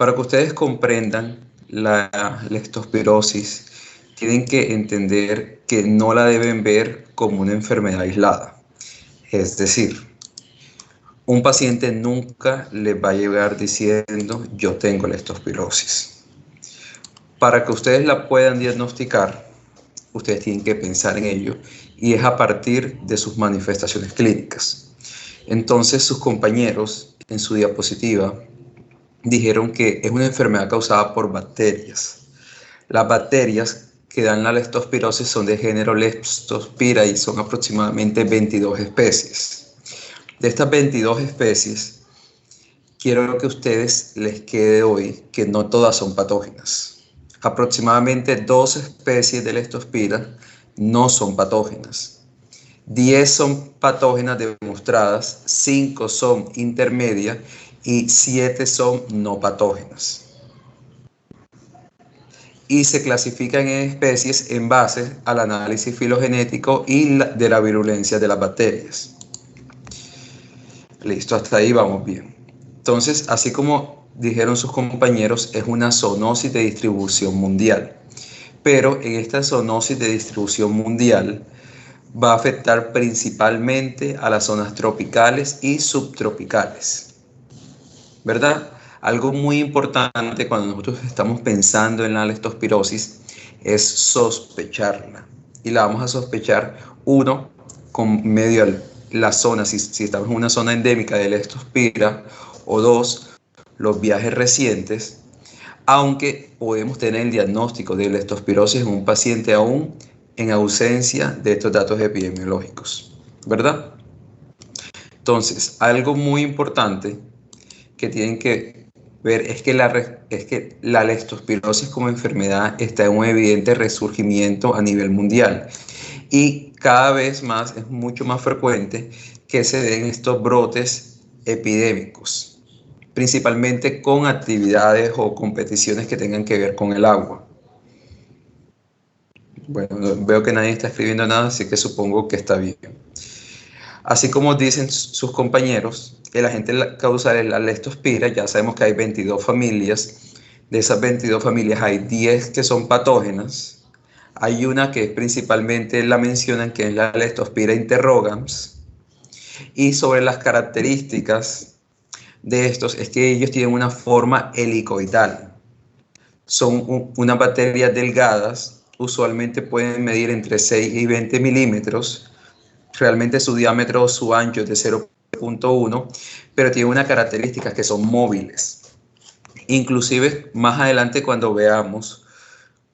Para que ustedes comprendan la leptospirosis, tienen que entender que no la deben ver como una enfermedad aislada. Es decir, un paciente nunca les va a llegar diciendo yo tengo leptospirosis. Para que ustedes la puedan diagnosticar, ustedes tienen que pensar en ello y es a partir de sus manifestaciones clínicas. Entonces sus compañeros en su diapositiva dijeron que es una enfermedad causada por bacterias. Las bacterias que dan la leptospirosis son de género Leptospira y son aproximadamente 22 especies. De estas 22 especies, quiero que a ustedes les quede hoy que no todas son patógenas. Aproximadamente 2 especies de Leptospira no son patógenas. 10 son patógenas demostradas, 5 son intermedias y 7 son no patógenas. Y se clasifican en especies en base al análisis filogenético y de la virulencia de las bacterias. Listo, hasta ahí vamos bien. Entonces, así como dijeron sus compañeros, es una zoonosis de distribución mundial. Pero en esta zoonosis de distribución mundial va a afectar principalmente a las zonas tropicales y subtropicales, ¿verdad? Algo muy importante cuando nosotros estamos pensando en la leptospirosis es sospecharla. Y la vamos a sospechar, uno, con medio de la zona, si estamos en una zona endémica de leptospira, o dos, los viajes recientes, aunque podemos tener el diagnóstico de leptospirosis en un paciente aún en ausencia de estos datos epidemiológicos, ¿verdad? Entonces, algo muy importante que tienen que ver es que la leptospirosis como enfermedad está en un evidente resurgimiento a nivel mundial y cada vez más es mucho más frecuente que se den estos brotes epidémicos, principalmente con actividades o competiciones que tengan que ver con el agua. Bueno, veo que nadie está escribiendo nada, así que supongo que está bien. Así como dicen sus compañeros, el agente causal es la leptospira. Ya sabemos que hay 22 familias. De esas 22 familias hay 10 que son patógenas. Hay una que principalmente la mencionan, que es la Leptospira interrogans. Y sobre las características de estos es que ellos tienen una forma helicoidal. Son unas bacterias delgadas, usualmente pueden medir entre 6 y 20 milímetros. Realmente su diámetro o su ancho es de 0.1, pero tiene unas características que son móviles. Inclusive más adelante cuando veamos,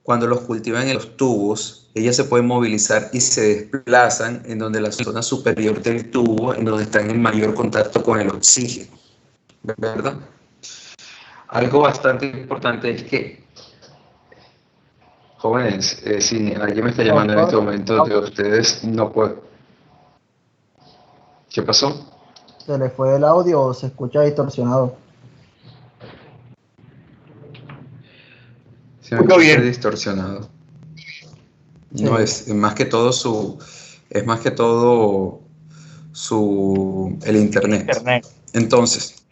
cuando los cultivan en los tubos, ellas se pueden movilizar y se desplazan en donde la zona superior del tubo, en donde están en mayor contacto con el oxígeno, ¿verdad? Algo bastante importante es que, jóvenes, si alguien me está llamando en este momento de ustedes, no puedo. ¿Qué pasó? ¿Se le fue el audio o se escucha distorsionado? Se me escucha distorsionado. Sí. No, es más que todo el internet. Entonces,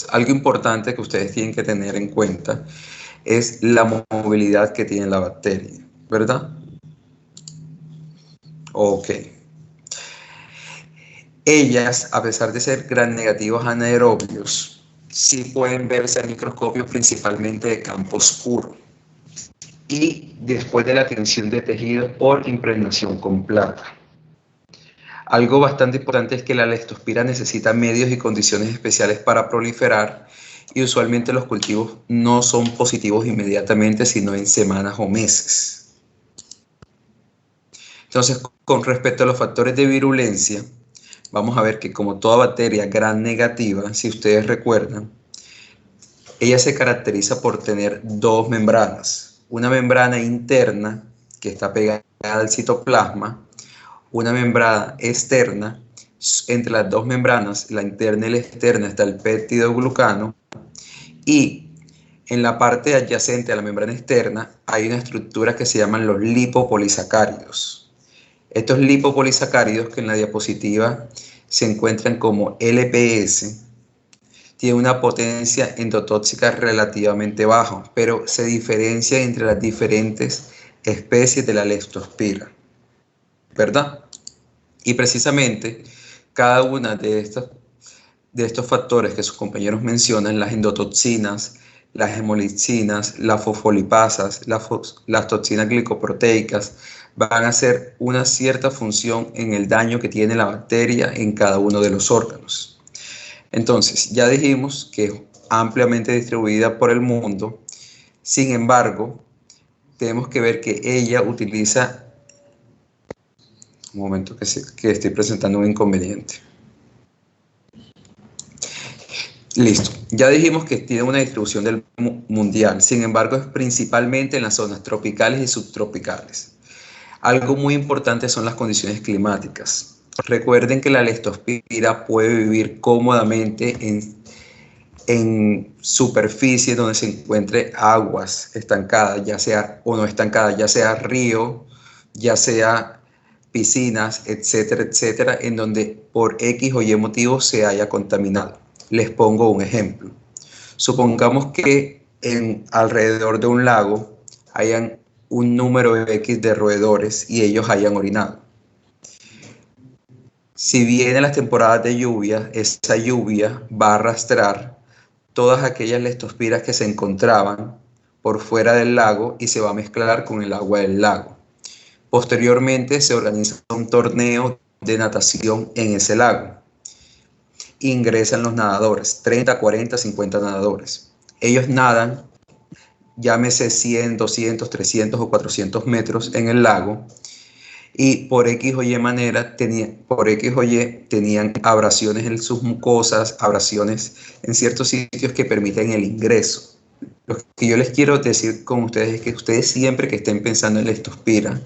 algo importante que ustedes tienen que tener en cuenta es la movilidad que tiene la bacteria, ¿verdad? Ok. Ellas, a pesar de ser gram negativos anaerobios, sí pueden verse al microscopio principalmente de campo oscuro y después de la tensión de tejido por impregnación con plata. Algo bastante importante es que la leptospira necesita medios y condiciones especiales para proliferar y usualmente los cultivos no son positivos inmediatamente, sino en semanas o meses. Entonces, con respecto a los factores de virulencia, vamos a ver que como toda bacteria gram negativa, si ustedes recuerdan, ella se caracteriza por tener dos membranas. Una membrana interna que está pegada al citoplasma, una membrana externa. Entre las dos membranas, la interna y la externa, está el péptido glucano, y en la parte adyacente a la membrana externa hay una estructura que se llaman los lipopolisacáridos. Estos lipopolisacáridos, que en la diapositiva se encuentran como LPS, tiene una potencia endotóxica relativamente baja, pero se diferencia entre las diferentes especies de la leptospira, ¿verdad? Y precisamente cada una de estos factores que sus compañeros mencionan, las endotoxinas, las hemolixinas, las fosfolipasas, las toxinas glicoproteicas, van a hacer una cierta función en el daño que tiene la bacteria en cada uno de los órganos. Entonces, ya dijimos que es ampliamente distribuida por el mundo. Sin embargo, tenemos que ver que ella utiliza... Un momento que estoy presentando un inconveniente. Listo. Ya dijimos que tiene una distribución del mundial. Sin embargo, es principalmente en las zonas tropicales y subtropicales. Algo muy importante son las condiciones climáticas. Recuerden que la leptospira puede vivir cómodamente en superficie donde se encuentre aguas estancadas, ya sea o no estancadas, ya sea río, ya sea piscinas, etcétera, etcétera, en donde por X o Y motivo se haya contaminado. Les pongo un ejemplo. Supongamos que alrededor de un lago hayan un número X de roedores y ellos hayan orinado. Si vienen las temporadas de lluvia, esa lluvia va a arrastrar todas aquellas leptospiras que se encontraban por fuera del lago y se va a mezclar con el agua del lago. Posteriormente se organiza un torneo de natación en ese lago. Ingresan los nadadores, 30, 40, 50 nadadores. Ellos nadan, llámese 100, 200, 300 o 400 metros en el lago y por X o Y manera tenían abrasiones en sus mucosas, abrasiones en ciertos sitios que permiten el ingreso. Lo que yo les quiero decir con ustedes es que ustedes siempre que estén pensando en leptospira,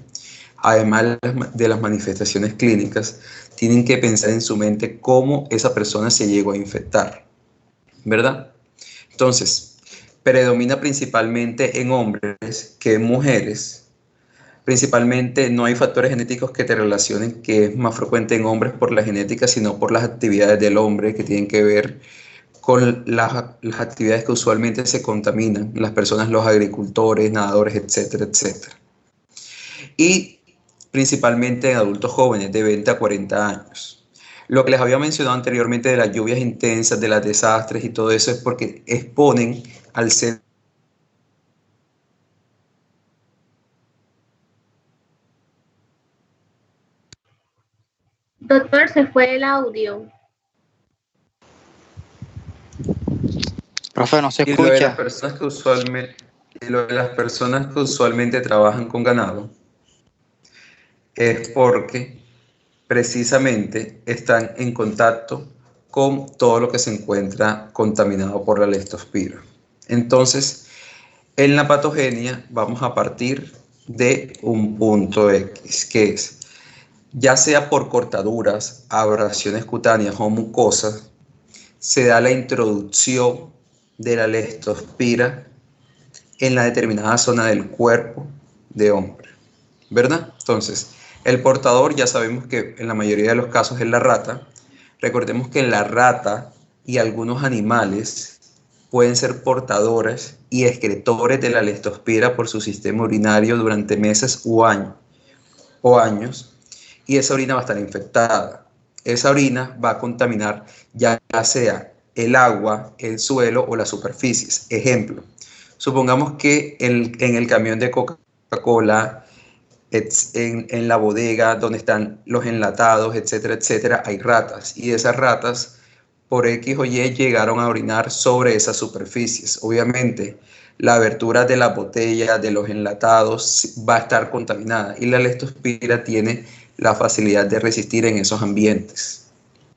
además de las manifestaciones clínicas, tienen que pensar en su mente cómo esa persona se llegó a infectar, ¿verdad? Entonces, predomina principalmente en hombres que en mujeres. Principalmente no hay factores genéticos que te relacionen que es más frecuente en hombres por la genética, sino por las actividades del hombre que tienen que ver con las actividades que usualmente se contaminan, las personas, los agricultores, nadadores, etcétera, etcétera. Y principalmente en adultos jóvenes de 20 a 40 años. Lo que les había mencionado anteriormente de las lluvias intensas, de los desastres y todo eso es porque exponen al ser. Doctor, se fue el audio. Profe, no se Y lo de las escucha. personas que usualmente trabajan con ganado es porque precisamente están en contacto con todo lo que se encuentra contaminado por la leptospira. Entonces, en la patogenia vamos a partir de un punto X, que es, ya sea por cortaduras, abrasiones cutáneas o mucosas, se da la introducción de la leptospira en la determinada zona del cuerpo de hombre, ¿verdad? Entonces, el portador ya sabemos que en la mayoría de los casos es la rata. Recordemos que la rata y algunos animales pueden ser portadores y excretores de la leptospira por su sistema urinario durante meses o años, y esa orina va a estar infectada. Esa orina va a contaminar ya sea el agua, el suelo o las superficies. Ejemplo, supongamos que en el camión de Coca-Cola, en la bodega donde están los enlatados, etcétera, etcétera, hay ratas. Y esas ratas, por X o Y, llegaron a orinar sobre esas superficies. Obviamente, la abertura de la botella, de los enlatados, va a estar contaminada. Y la leptospira tiene la facilidad de resistir en esos ambientes,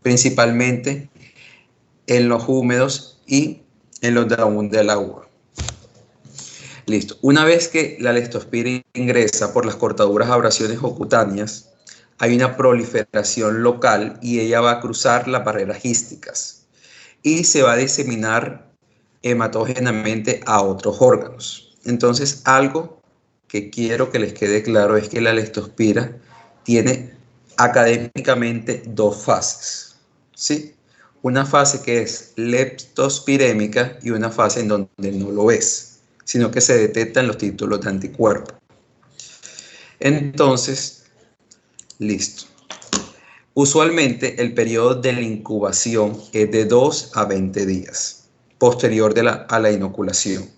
principalmente en los húmedos y en los del agua. Listo. Una vez que la leptospira ingresa por las cortaduras, abrasiones o cutáneas, hay una proliferación local y ella va a cruzar las barreras hísticas y se va a diseminar hematógenamente a otros órganos. Entonces, algo que quiero que les quede claro es que la leptospira tiene académicamente dos fases, ¿sí? una fase que es leptospirémica y una fase en donde no lo es, sino que se detectan los títulos de anticuerpo. Entonces, listo. Usualmente el periodo de la incubación es de 2 a 20 días, posterior a la inoculación.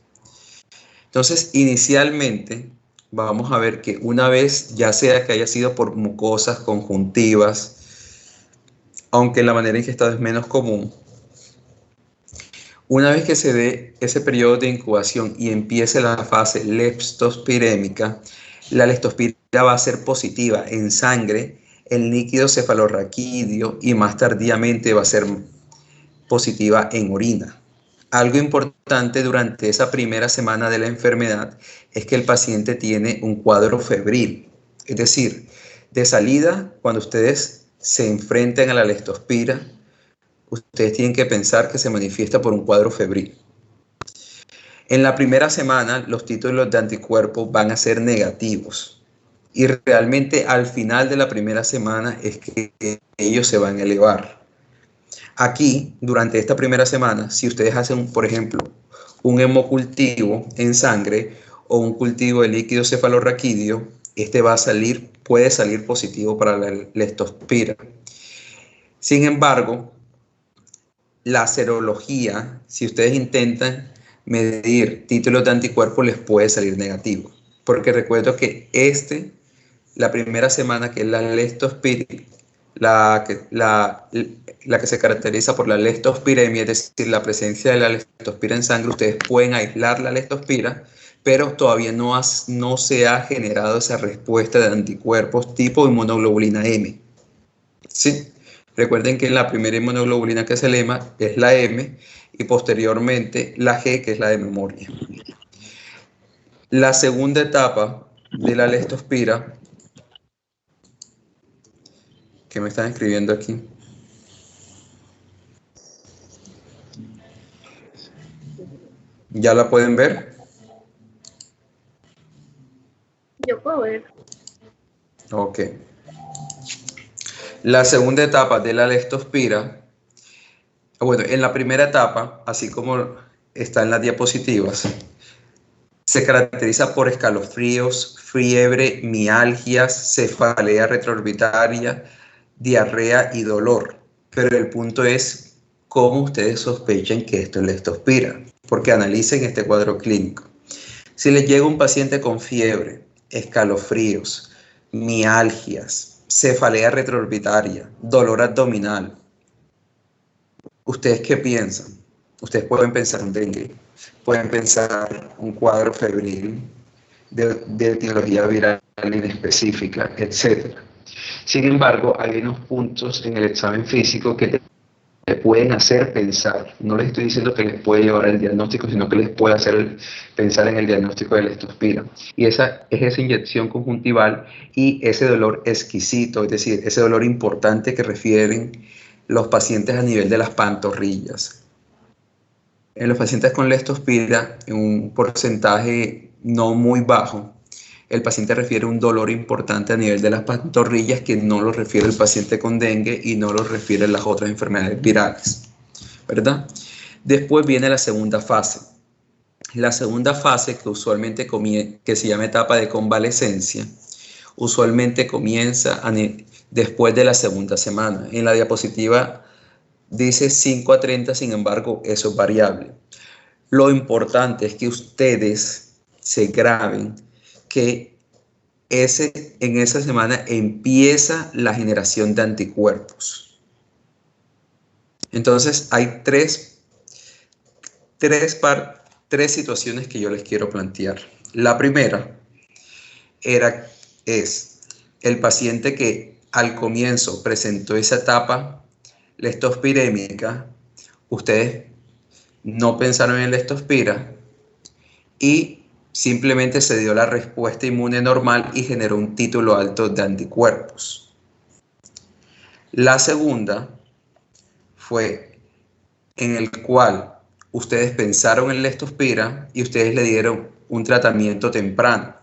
Entonces, inicialmente, vamos a ver que una vez, ya sea que haya sido por mucosas conjuntivas, aunque la manera en que está es menos común, una vez que se dé ese periodo de incubación y empiece la fase leptospirémica, la leptospira va a ser positiva en sangre, en líquido cefalorraquídeo y más tardíamente va a ser positiva en orina. Algo importante durante esa primera semana de la enfermedad es que el paciente tiene un cuadro febril, es decir, de salida, cuando ustedes se enfrentan a la leptospira, ustedes tienen que pensar que se manifiesta por un cuadro febril. En la primera semana, los títulos de anticuerpos van a ser negativos y realmente al final de la primera semana es que ellos se van a elevar. Aquí, durante esta primera semana, si ustedes hacen, por ejemplo, un hemocultivo en sangre o un cultivo de líquido cefalorraquídeo, este puede salir positivo para la leptospira. Sin embargo, la serología, si ustedes intentan medir títulos de anticuerpos, les puede salir negativo. Porque recuerdo que la primera semana, que es la leptospira, la que se caracteriza por la leptospiremia, es decir, la presencia de la leptospira en sangre, ustedes pueden aislar la leptospira, pero todavía no se ha generado esa respuesta de anticuerpos tipo inmunoglobulina M. ¿Sí? Recuerden que la primera inmunoglobulina que se eleva es la M y posteriormente la G, que es la de memoria. La segunda etapa de la leptospira, que me están escribiendo aquí, ¿ya la pueden ver? Yo puedo ver. Ok. La segunda etapa de la leptospira, bueno, en la primera etapa, así como está en las diapositivas, se caracteriza por escalofríos, fiebre, mialgias, cefalea retroorbitaria, diarrea y dolor. Pero el punto es cómo ustedes sospechan que esto es leptospira, porque analicen este cuadro clínico. Si les llega un paciente con fiebre, escalofríos, mialgias, cefalea retroorbitaria, dolor abdominal, ¿ustedes qué piensan? Ustedes pueden pensar en dengue, pueden pensar un cuadro febril de etiología viral inespecífica, etc. Sin embargo, hay unos puntos en el examen físico que te pueden hacer pensar. No les estoy diciendo que les puede llevar al diagnóstico, sino que les puede hacer pensar en el diagnóstico de leptospira. Y esa es esa inyección conjuntival y ese dolor exquisito, es decir, ese dolor importante que refieren los pacientes a nivel de las pantorrillas. En los pacientes con leptospira, en un porcentaje no muy bajo, el paciente refiere un dolor importante a nivel de las pantorrillas que no lo refiere el paciente con dengue y no lo refiere las otras enfermedades virales, ¿verdad? Después viene la segunda fase. La segunda fase, que usualmente que se llama etapa de convalecencia, usualmente comienza después de la segunda semana. En la diapositiva dice 5 a 30, sin embargo, eso es variable. Lo importante es que ustedes se graben que en esa semana empieza la generación de anticuerpos. Entonces, hay tres situaciones que yo les quiero plantear. La primera es el paciente que al comienzo presentó esa etapa leptospirémica, ustedes no pensaron en leptospira y simplemente se dio la respuesta inmune normal y generó un título alto de anticuerpos. La segunda fue en el cual ustedes pensaron en leptospira y ustedes le dieron un tratamiento temprano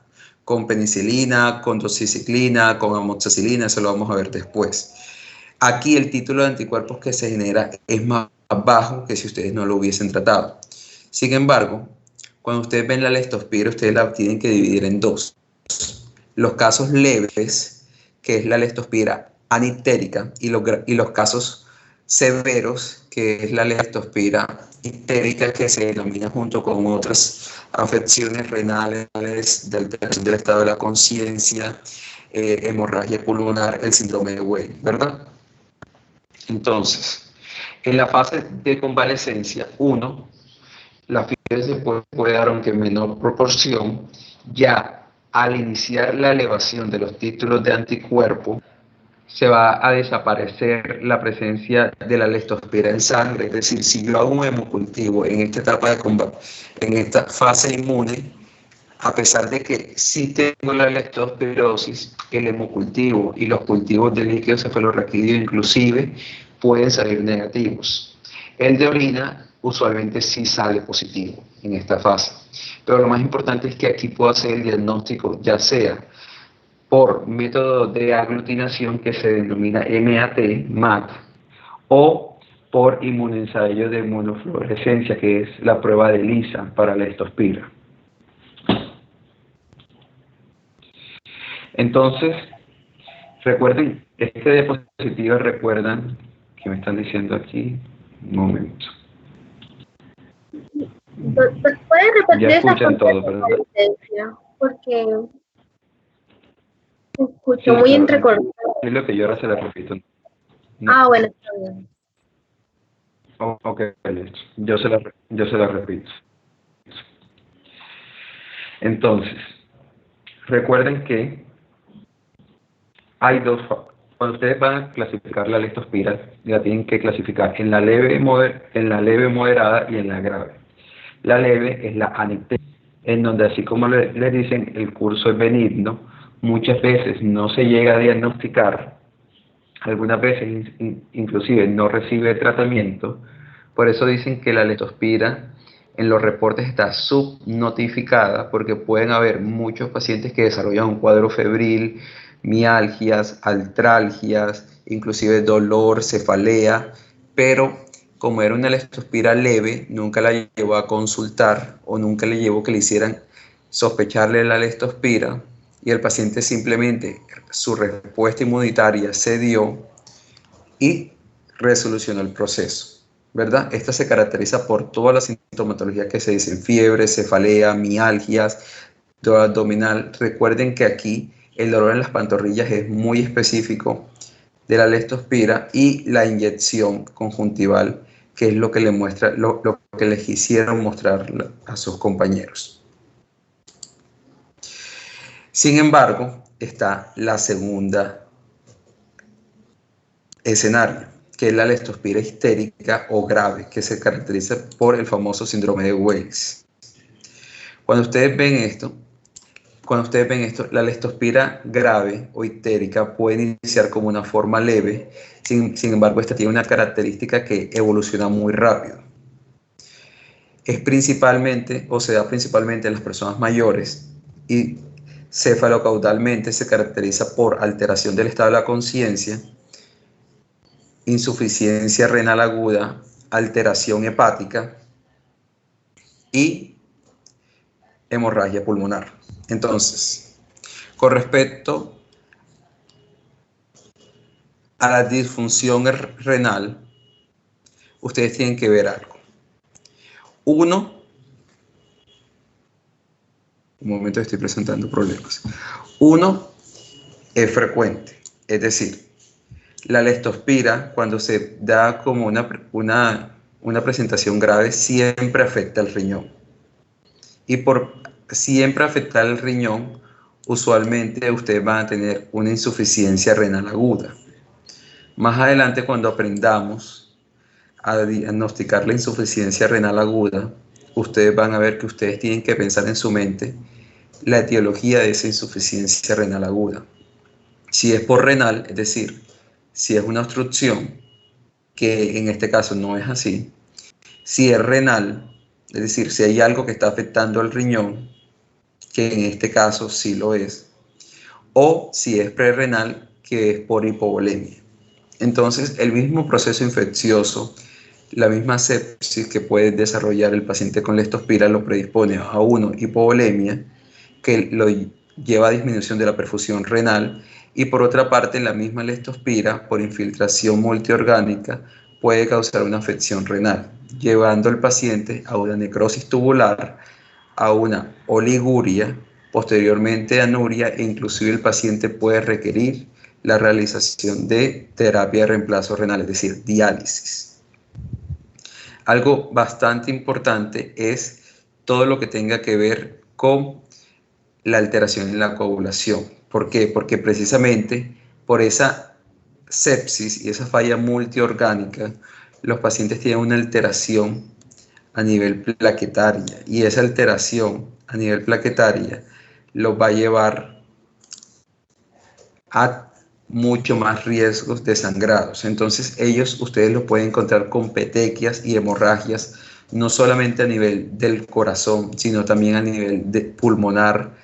con penicilina, con doxiciclina, con amoxicilina, eso lo vamos a ver después. Aquí el título de anticuerpos que se genera es más bajo que si ustedes no lo hubiesen tratado. Sin embargo, cuando ustedes ven la leptospira, ustedes la tienen que dividir en dos. Los casos leves, que es la leptospira anictérica, y los casos severos, que es la leptospira ictérica, que se denomina junto con otras afecciones renales, de alteración del estado de la conciencia, hemorragia pulmonar, el síndrome de Weill, ¿verdad? Entonces, en la fase de convalecencia, la fiebre se puede dar aunque en menor proporción. Ya al iniciar la elevación de los títulos de anticuerpo, se va a desaparecer la presencia de la leptospira en sangre. Es decir, si yo hago un hemocultivo en esta etapa de combate, en esta fase inmune, a pesar de que sí tengo la leptospirosis, el hemocultivo y los cultivos de líquido cefalorraquídeo inclusive pueden salir negativos. El de orina usualmente sí sale positivo en esta fase. Pero lo más importante es que aquí puedo hacer el diagnóstico, ya sea por método de aglutinación que se denomina MAT, o por inmunoensayo de inmunofluorescencia, que es la prueba de ELISA para la leptospira. Entonces, recuerden, este diapositiva, recuerdan que me están diciendo aquí, un momento. ¿Puedes repetir Ya esa escuchan todo, ¿verdad? Porque se escuchó Sí, muy claro, entrecortado. es lo que yo ahora se la repito. No. Ah, bueno, está bien. Ok, listo. Yo se la repito. Entonces, recuerden que hay dos. Cuando ustedes van a clasificar la leptospira, la tienen que clasificar en la leve, moderada y en la grave. La leve es la anicteria, en donde así como les dicen, el curso es benigno, muchas veces no se llega a diagnosticar, algunas veces inclusive no recibe tratamiento. Por eso dicen que la leptospira en los reportes está subnotificada, porque pueden haber muchos pacientes que desarrollan un cuadro febril, mialgias, artralgias, inclusive dolor, cefalea, pero como era una leptospira leve, nunca la llevó a consultar o nunca le llevó que le hicieran sospecharle la leptospira, y el paciente simplemente su respuesta inmunitaria se dio y resolucionó el proceso, ¿verdad? Esta se caracteriza por todas las sintomatologías que se dicen: fiebre, cefalea, mialgias, dolor abdominal. Recuerden que aquí el dolor en las pantorrillas es muy específico de la leptospira, y la inyección conjuntival, que es lo que, lo que les quisieron mostrar a sus compañeros. Sin embargo, está la segunda escenario, que es la leptospira histérica o grave, que se caracteriza por el famoso síndrome de Weill. Cuando ustedes ven esto, la leptospira grave o histérica puede iniciar como una forma leve. Sin embargo, esta tiene una característica que evoluciona muy rápido. Es principalmente, o se da principalmente en las personas mayores, y cefalocaudalmente se caracteriza por alteración del estado de la conciencia, insuficiencia renal aguda, alteración hepática y hemorragia pulmonar. Entonces, con respecto a la disfunción renal, ustedes tienen que ver algo. Un momento, estoy presentando problemas. Uno es frecuente, es decir, la leptospira, cuando se da como una presentación grave, siempre afecta al riñón. Y por siempre afectar el riñón, usualmente ustedes van a tener una insuficiencia renal aguda. Más adelante, cuando aprendamos a diagnosticar la insuficiencia renal aguda, ustedes van a ver que ustedes tienen que pensar en su mente la etiología de esa insuficiencia renal aguda. Si es por renal, es decir, si es una obstrucción, que en este caso no es así. Si es renal, es decir, si hay algo que está afectando al riñón, que en este caso sí lo es, o si es prerrenal, que es por hipovolemia. Entonces, el mismo proceso infeccioso, la misma sepsis que puede desarrollar el paciente con leptospira lo predispone a uno, hipovolemia, que lo lleva a disminución de la perfusión renal, y por otra parte, la misma leptospira, por infiltración multiorgánica, puede causar una afección renal, llevando al paciente a una necrosis tubular, a una oliguria, posteriormente anuria, e inclusive el paciente puede requerir la realización de terapia de reemplazo renal, es decir, diálisis. Algo bastante importante es todo lo que tenga que ver con la alteración en la coagulación. ¿Por qué? Porque precisamente por esa sepsis y esa falla multiorgánica, los pacientes tienen una alteración a nivel plaquetaria, y esa alteración a nivel plaquetaria los va a llevar a mucho más riesgos de sangrados. Entonces ustedes lo pueden encontrar con petequias y hemorragias, no solamente a nivel del corazón, sino también a nivel de pulmonar,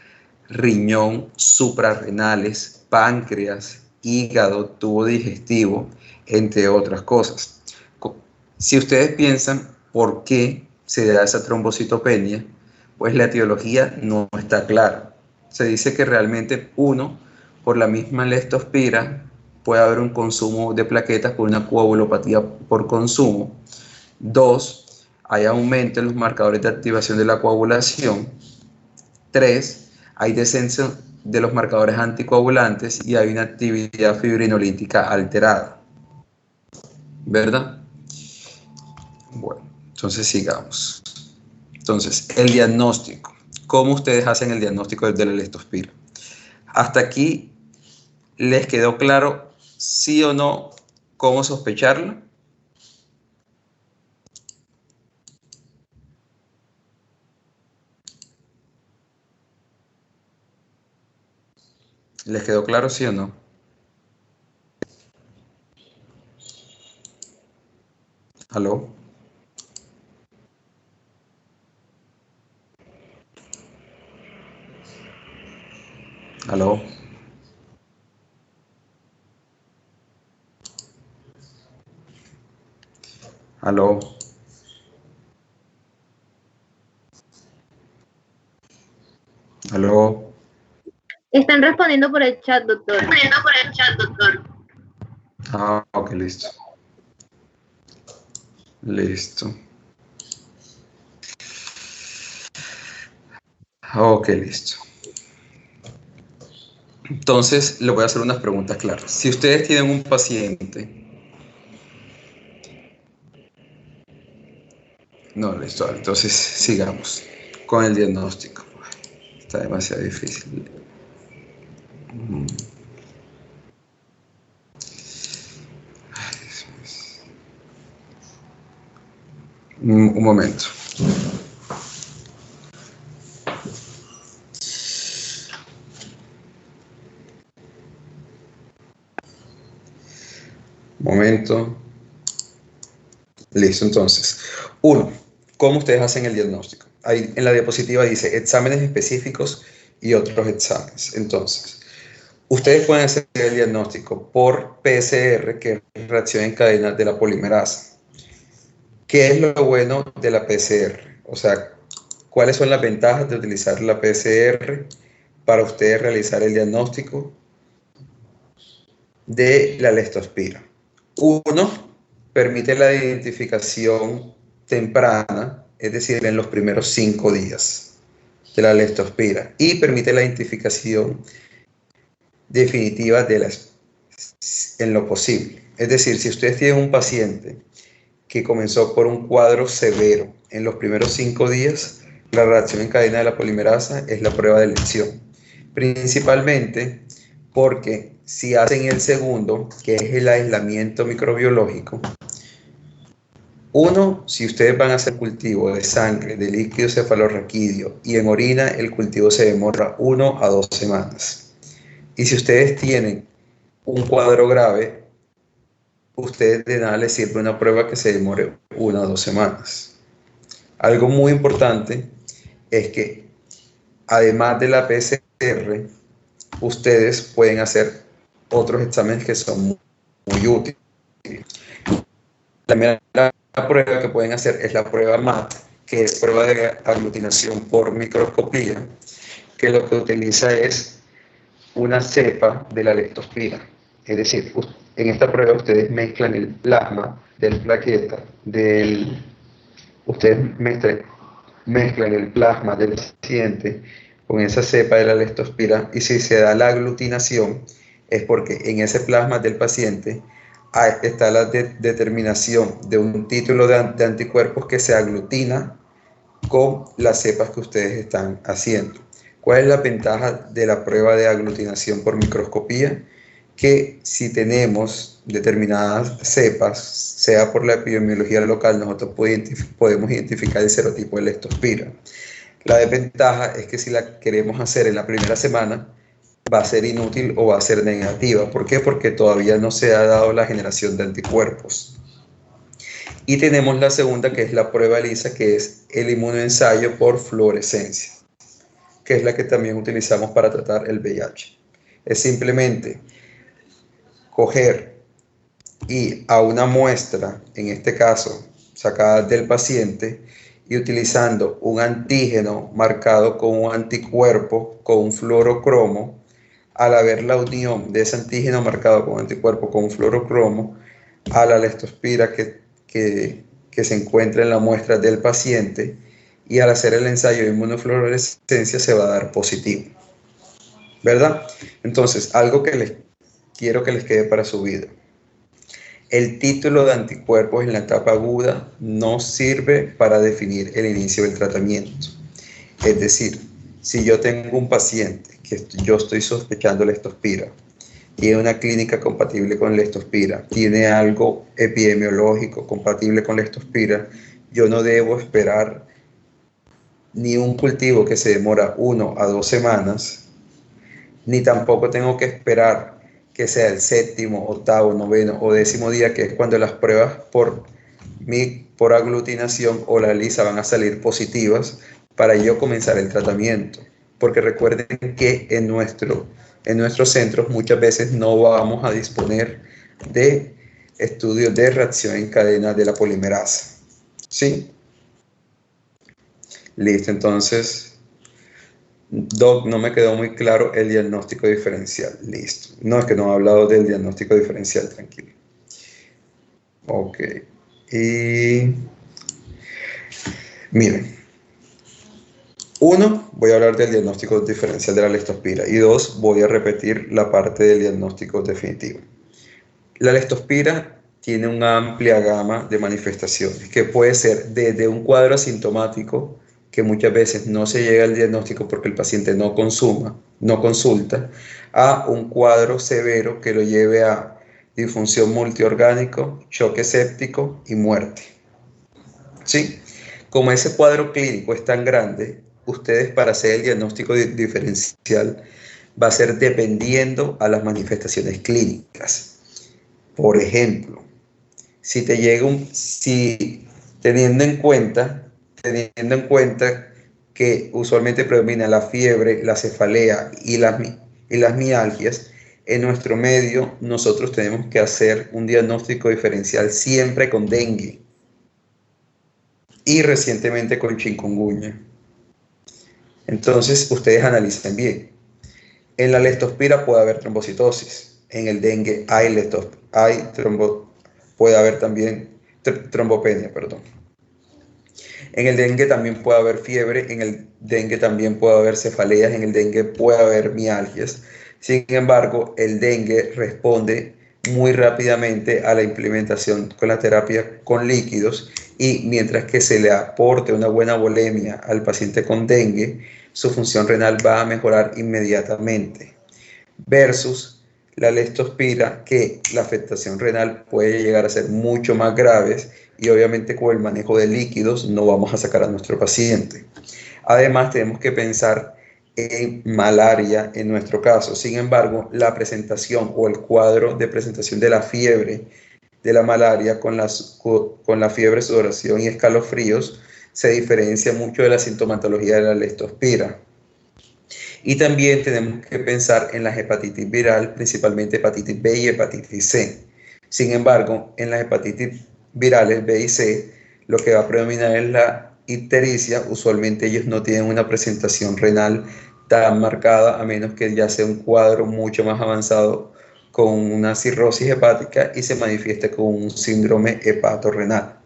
riñón, suprarrenales, páncreas, hígado, tubo digestivo, entre otras cosas. Si ustedes piensan por qué se da esa trombocitopenia, pues la etiología no está clara. Se dice que realmente por la misma leptospira, puede haber un consumo de plaquetas por una coagulopatía por consumo. 2, hay aumento en los marcadores de activación de la coagulación. 3, hay descenso de los marcadores anticoagulantes y hay una actividad fibrinolítica alterada. ¿Verdad? Bueno, entonces sigamos. Entonces, el diagnóstico. ¿Cómo ustedes hacen el diagnóstico de la leptospira? Hasta aquí, ¿les quedó claro sí o no cómo sospecharlo? ¿Les quedó claro sí o no? ¿Aló? ¿Aló? ¿Aló? ¿Aló? Están respondiendo por el chat, doctor. Ah, ok, listo. Listo. Ok, listo. Entonces, le voy a hacer unas preguntas claras. Si ustedes tienen un paciente... No, listo. Entonces, sigamos con el diagnóstico. Está demasiado difícil. Un momento. Momento. Listo, entonces. 1. ¿Cómo ustedes hacen el diagnóstico? Ahí en la diapositiva dice exámenes específicos y otros exámenes. Entonces, ustedes pueden hacer el diagnóstico por PCR, que es reacción en cadena de la polimerasa. ¿Qué es lo bueno de la PCR? O sea, ¿cuáles son las ventajas de utilizar la PCR para ustedes realizar el diagnóstico de la leptospira? 1, permite la identificación temprana, es decir, en los primeros 5 días de la leptospira, y permite la identificación definitiva en lo posible. Es decir, si ustedes tienen un paciente que comenzó por un cuadro severo en los primeros 5 días, la reacción en cadena de la polimerasa es la prueba de elección. Principalmente porque si hacen el segundo, que es el aislamiento microbiológico, 1, si ustedes van a hacer cultivo de sangre, de líquido cefalorraquídeo y en orina, el cultivo se demora 1 a 2 semanas. Y si ustedes tienen un cuadro grave, ustedes de nada les sirve una prueba que se demore 1 a 2 semanas. Algo muy importante es que además de la PCR, ustedes pueden hacer otros exámenes que son muy útiles. La primera prueba que pueden hacer es la prueba MAT, que es prueba de aglutinación por microscopía, que lo que utiliza es una cepa de la leptospira. Es decir, en esta prueba ustedes mezclan el plasma del plaqueta, ustedes mezclan el plasma del paciente con esa cepa de la leptospira, y si se da la aglutinación es porque en ese plasma del paciente está la determinación de un título de anticuerpos que se aglutina con las cepas que ustedes están haciendo. ¿Cuál es la ventaja de la prueba de aglutinación por microscopía? Que si tenemos determinadas cepas, sea por la epidemiología local, nosotros podemos identificar el serotipo de leptospira. La desventaja es que si la queremos hacer en la primera semana, va a ser inútil o va a ser negativa. ¿Por qué? Porque todavía no se ha dado la generación de anticuerpos. Y tenemos la segunda, que es la prueba ELISA, que es el inmunoensayo por fluorescencia, que es la que también utilizamos para tratar el VIH. Es simplemente coger y a una muestra, en este caso sacada del paciente, y utilizando un antígeno marcado con un anticuerpo con un fluorocromo, al haber la unión de ese antígeno marcado con anticuerpo con un fluorocromo a la leptospira que se encuentra en la muestra del paciente, y al hacer el ensayo de inmunofluorescencia se va a dar positivo, ¿verdad? Entonces, algo que quiero que les quede para su vida: el título de anticuerpos en la etapa aguda no sirve para definir el inicio del tratamiento. Es decir, si yo tengo un paciente que yo estoy sospechando leptospira, tiene una clínica compatible con leptospira, tiene algo epidemiológico compatible con leptospira, yo no debo esperar ni un cultivo que se demora 1 a 2 semanas, ni tampoco tengo que esperar que sea el 7º, 8º, 9º o 10º día, que es cuando las pruebas por aglutinación o la ELISA van a salir positivas, para yo comenzar el tratamiento. Porque recuerden que en nuestros centros muchas veces no vamos a disponer de estudios de reacción en cadena de la polimerasa. ¿Sí? Listo, entonces, Doc, no me quedó muy claro el diagnóstico diferencial. Listo. No, es que no he hablado del diagnóstico diferencial, tranquilo. Ok. Y miren. 1, voy a hablar del diagnóstico diferencial de la leptospira. Y 2, voy a repetir la parte del diagnóstico definitivo. La leptospira tiene una amplia gama de manifestaciones, que puede ser desde un cuadro asintomático, que muchas veces no se llega al diagnóstico porque el paciente no consulta, a un cuadro severo que lo lleve a disfunción multiorgánico, choque séptico y muerte. ¿Sí? Como ese cuadro clínico es tan grande, ustedes, para hacer el diagnóstico diferencial, va a ser dependiendo a las manifestaciones clínicas. Por ejemplo, si teniendo en cuenta que usualmente predomina la fiebre, la cefalea y las mialgias, en nuestro medio nosotros tenemos que hacer un diagnóstico diferencial siempre con dengue y recientemente con chikungunya. Entonces, ustedes analicen bien. En la leptospira puede haber trombocitosis. En el dengue puede haber también trombopenia, perdón. En el dengue también puede haber fiebre, en el dengue también puede haber cefaleas, en el dengue puede haber mialgias. Sin embargo, el dengue responde muy rápidamente a la implementación con la terapia con líquidos, y mientras que se le aporte una buena volemia al paciente con dengue, su función renal va a mejorar inmediatamente. Versus la leptospira, que la afectación renal puede llegar a ser mucho más grave, y obviamente con el manejo de líquidos no vamos a sacar a nuestro paciente. Además, tenemos que pensar en malaria en nuestro caso. Sin embargo, la presentación o el cuadro de presentación de la fiebre de la malaria con la fiebre, sudoración y escalofríos se diferencia mucho de la sintomatología de la leptospira. Y también tenemos que pensar en la hepatitis viral, principalmente hepatitis B y hepatitis C. Sin embargo, en las hepatitis virales B y C, lo que va a predominar es la ictericia. Usualmente ellos no tienen una presentación renal tan marcada, a menos que ya sea un cuadro mucho más avanzado con una cirrosis hepática y se manifieste con un síndrome hepatorrenal.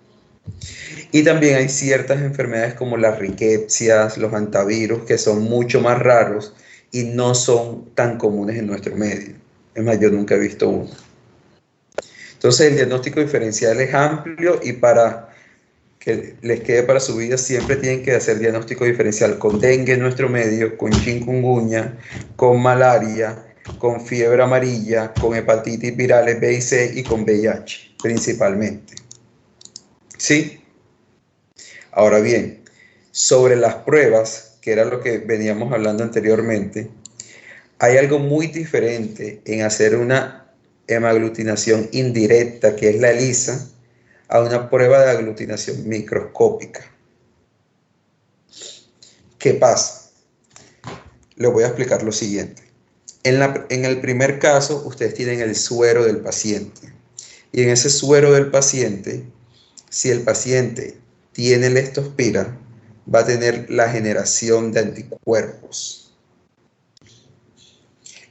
Y también hay ciertas enfermedades como las riquepsias, los hantavirus, que son mucho más raros y no son tan comunes en nuestro medio. Es más, yo nunca he visto uno. Entonces, el diagnóstico diferencial es amplio y para que les quede para su vida siempre tienen que hacer diagnóstico diferencial con dengue en nuestro medio, con chikungunya, con malaria, con fiebre amarilla, con hepatitis virales B y C y con VIH principalmente. ¿Sí? Ahora bien, sobre las pruebas, que era lo que veníamos hablando anteriormente, hay algo muy diferente en hacer una hemaglutinación indirecta, que es la ELISA, a una prueba de aglutinación microscópica. ¿Qué pasa? Les voy a explicar lo siguiente. En el primer caso, ustedes tienen el suero del paciente. Y en ese suero del paciente, si el paciente tiene leptospira, va a tener la generación de anticuerpos.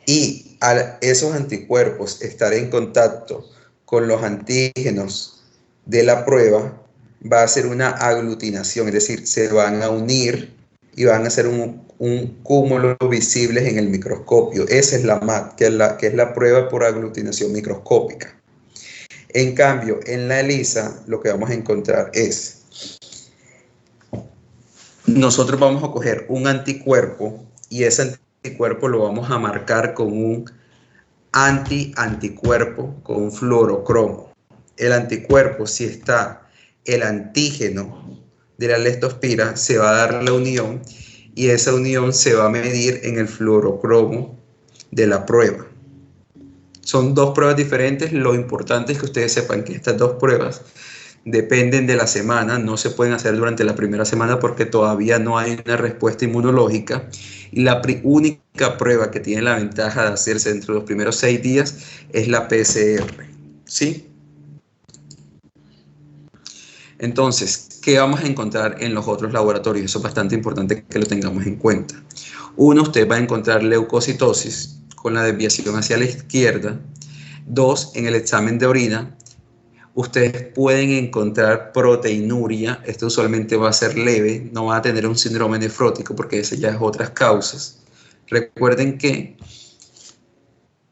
Y al esos anticuerpos estar en contacto con los antígenos de la prueba, va a hacer una aglutinación, es decir, se van a unir y van a hacer un cúmulo visibles en el microscopio. Esa es la MAT, que es la prueba por aglutinación microscópica. En cambio, en la ELISA, lo que vamos a encontrar es, nosotros vamos a coger un anticuerpo y ese anticuerpo lo vamos a marcar con un anticuerpo, con un fluorocromo. El anticuerpo, si está el antígeno de la leptospira, se va a dar la unión y esa unión se va a medir en el fluorocromo de la prueba. Son dos pruebas diferentes. Lo importante es que ustedes sepan que estas dos pruebas dependen de la semana, no se pueden hacer durante la primera semana porque todavía no hay una respuesta inmunológica, y la única prueba que tiene la ventaja de hacerse dentro de los primeros 6 días es la PCR, ¿sí? Entonces, ¿qué vamos a encontrar en los otros laboratorios? Eso es bastante importante que lo tengamos en cuenta. Uno, usted va a encontrar leucocitosis con la desviación hacia la izquierda. 2, en el examen de orina, ustedes pueden encontrar proteinuria. Esto usualmente va a ser leve, no va a tener un síndrome nefrótico porque ese ya es otras causas. Recuerden que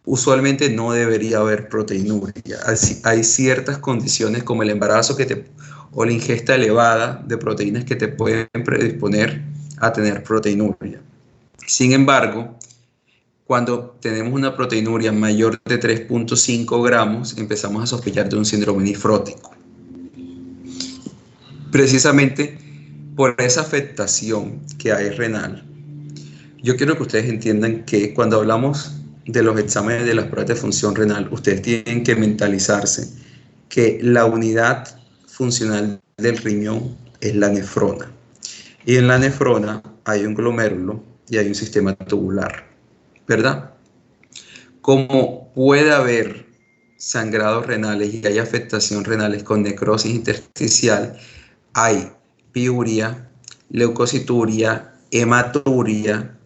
usualmente no debería haber proteinuria. Hay ciertas condiciones como el embarazo o la ingesta elevada de proteínas que te pueden predisponer a tener proteinuria. Sin embargo, cuando tenemos una proteinuria mayor de 3.5 gramos, empezamos a sospechar de un síndrome nefrótico. Precisamente por esa afectación que hay renal, yo quiero que ustedes entiendan que cuando hablamos de los exámenes de las pruebas de función renal, ustedes tienen que mentalizarse que la unidad funcional del riñón es la nefrona. Y en la nefrona hay un glomérulo y hay un sistema tubular, ¿verdad? Como puede haber sangrados renales y hay afectación renales con necrosis intersticial, hay piuria, leucocituria, hematuria,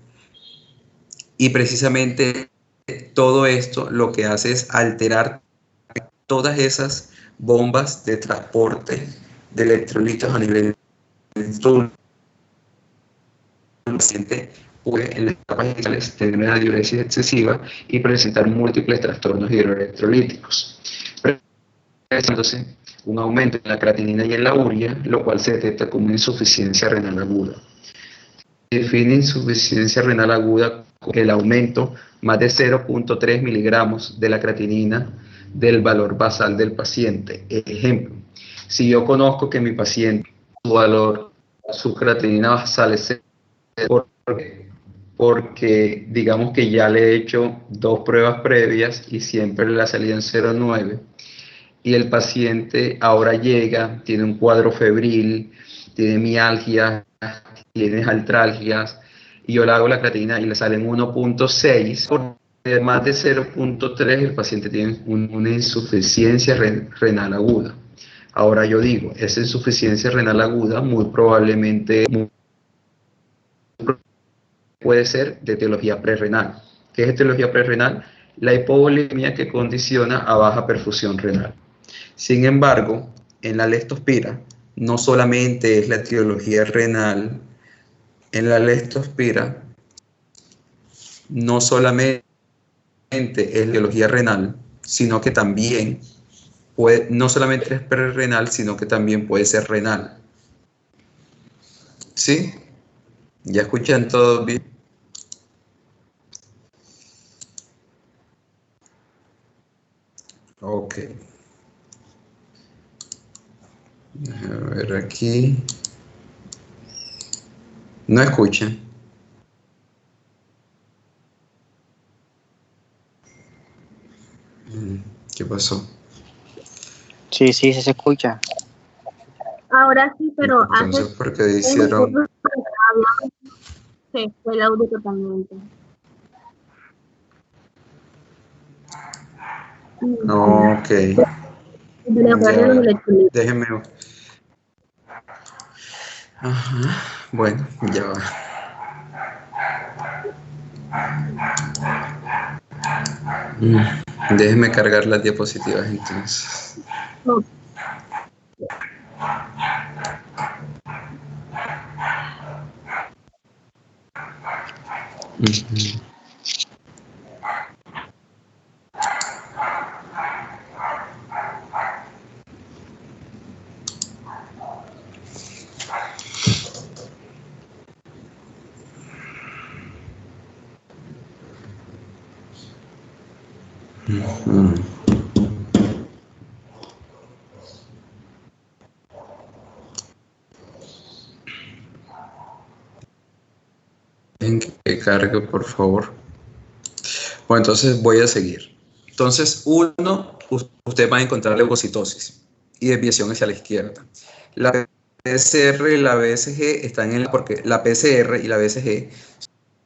y precisamente todo esto lo que hace es alterar todas esas bombas de transporte de electrolitos a nivel del paciente puede en las etapas iniciales tener una diuresis excesiva y presentar múltiples trastornos hidroelectrolíticos, presentándose un aumento en la creatinina y en la urea, lo cual se detecta como insuficiencia renal aguda. Se define insuficiencia renal aguda con el aumento más de 0.3 miligramos de la creatinina del valor basal del paciente. Ejemplo, si yo conozco que mi paciente, su creatinina basal es porque digamos que ya le he hecho 2 pruebas previas y siempre le ha salido en 0.9, y el paciente ahora llega, tiene un cuadro febril, tiene mialgia, tiene artralgias, y yo le hago la creatinina y le sale en 1.6, más de 0.3 el paciente tiene una insuficiencia renal aguda. Ahora yo digo, esa insuficiencia renal aguda muy probablemente puede ser de etiología prerrenal. ¿Qué es etiología prerrenal? La hipovolemia que condiciona a baja perfusión renal. Sin embargo, en la leptospira no solamente es la etiología renal, en la leptospira no solamente es la etiología renal, sino que también no solamente es prerrenal, sino que también puede ser renal. ¿Sí? ¿Ya escuchan todo bien? Ok. A ver aquí. No escuchan. ¿Qué pasó? Sí, sí, se escucha. Ahora sí, pero Entonces, hace ¿por qué un hicieron? minuto se fue el audio totalmente. Ok. De acuerdo a los Ya. electrolitos. Déjenme. Ajá. Bueno, ya va. Déjenme cargar las diapositivas entonces. No, Ujú. Ujú. Dejen que cargue, por favor. Bueno, entonces voy a seguir. Entonces, usted va a encontrar leucocitosis y desviación hacia la izquierda. La PCR y la BSG están en porque la PCR y la BSG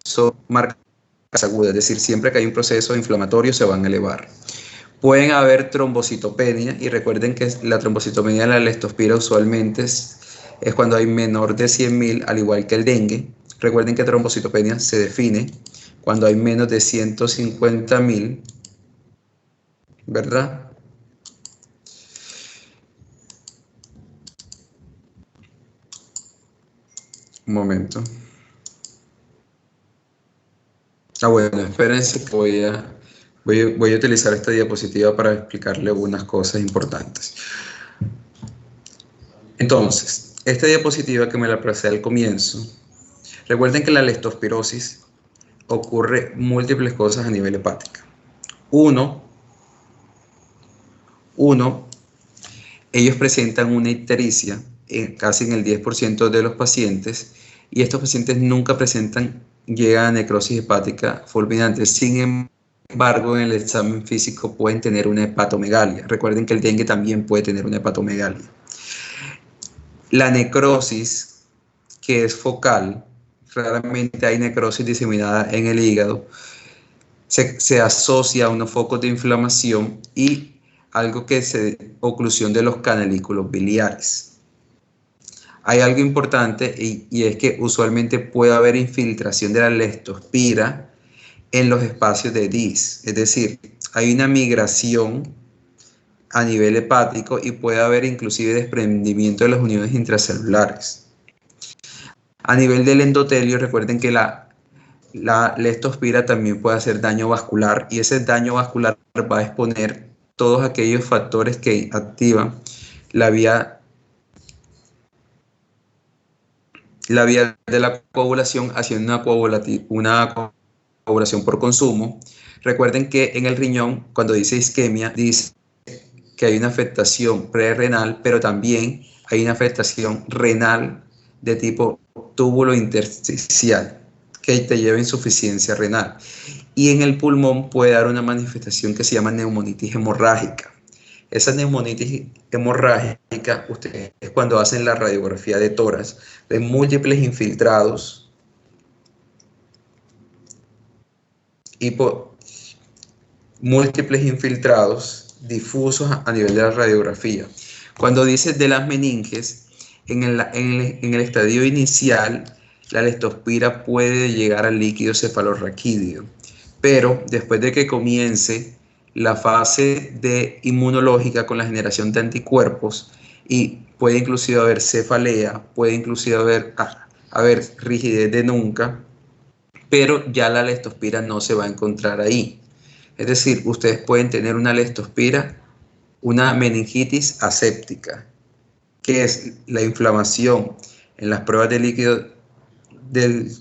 son marcas agudas, es decir, siempre que hay un proceso inflamatorio se van a elevar. Pueden haber trombocitopenia y recuerden que la trombocitopenia de la leptospira usualmente es cuando hay menor de 100.000, al igual que el dengue. Recuerden que trombocitopenia se define cuando hay menos de 150.000, ¿verdad? Un momento. Bueno, espérense que voy a utilizar esta diapositiva para explicarle algunas cosas importantes. Entonces, esta diapositiva que me la pasé al comienzo, recuerden que la leptospirosis ocurre múltiples cosas a nivel hepático. Uno, ellos presentan una ictericia casi en el 10% de los pacientes y estos pacientes nunca llegan a necrosis hepática fulminante. Sin embargo, en el examen físico pueden tener una hepatomegalia. Recuerden que el dengue también puede tener una hepatomegalia. La necrosis, que es focal, raramente hay necrosis diseminada en el hígado, se asocia a unos focos de inflamación y algo que es oclusión de los canalículos biliares. Hay algo importante y es que usualmente puede haber infiltración de la leptospira en los espacios de DIS, es decir, hay una migración a nivel hepático y puede haber inclusive desprendimiento de las uniones intracelulares. A nivel del endotelio, recuerden que la leptospira también puede hacer daño vascular y ese daño vascular va a exponer todos aquellos factores que activan la vía de la coagulación hacia una coagulación por consumo. Recuerden que en el riñón, cuando dice isquemia, dice que hay una afectación prerrenal, pero también hay una afectación renal de tipo túbulo intersticial que te lleva a insuficiencia renal. Y en el pulmón puede dar una manifestación que se llama neumonitis hemorrágica. Esa neumonitis hemorrágica, ustedes cuando hacen la radiografía de tórax, ven múltiples infiltrados múltiples infiltrados difusos a nivel de la radiografía. Cuando dice de las meninges, en el estadio inicial, la leptospira puede llegar al líquido cefalorraquídeo, pero después de que comience la fase de inmunológica con la generación de anticuerpos, y puede inclusive haber cefalea, puede inclusive haber rigidez de nunca, pero ya la leptospira no se va a encontrar ahí. Es decir, ustedes pueden tener una leptospira, una meningitis aséptica, que es la inflamación en las pruebas de líquido del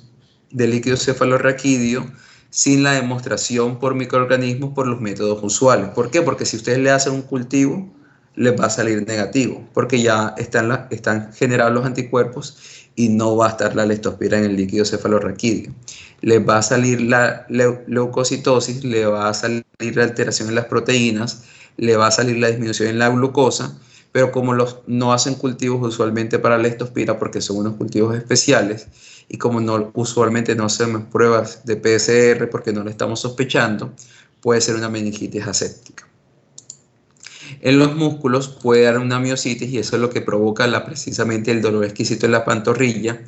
líquido cefalorraquídeo sin la demostración por microorganismos por los métodos usuales. ¿Por qué? Porque si ustedes le hacen un cultivo, les va a salir negativo, porque ya están generados los anticuerpos y no va a estar la leptospira en el líquido cefalorraquídeo. Les va a salir la leucocitosis, le va a salir la alteración en las proteínas, le va a salir la disminución en la glucosa, pero como no hacen cultivos usualmente para la leptospira porque son unos cultivos especiales, y como usualmente no hacemos pruebas de PCR porque no lo estamos sospechando, puede ser una meningitis aséptica. En los músculos puede dar una miositis y eso es lo que provoca precisamente el dolor exquisito en la pantorrilla,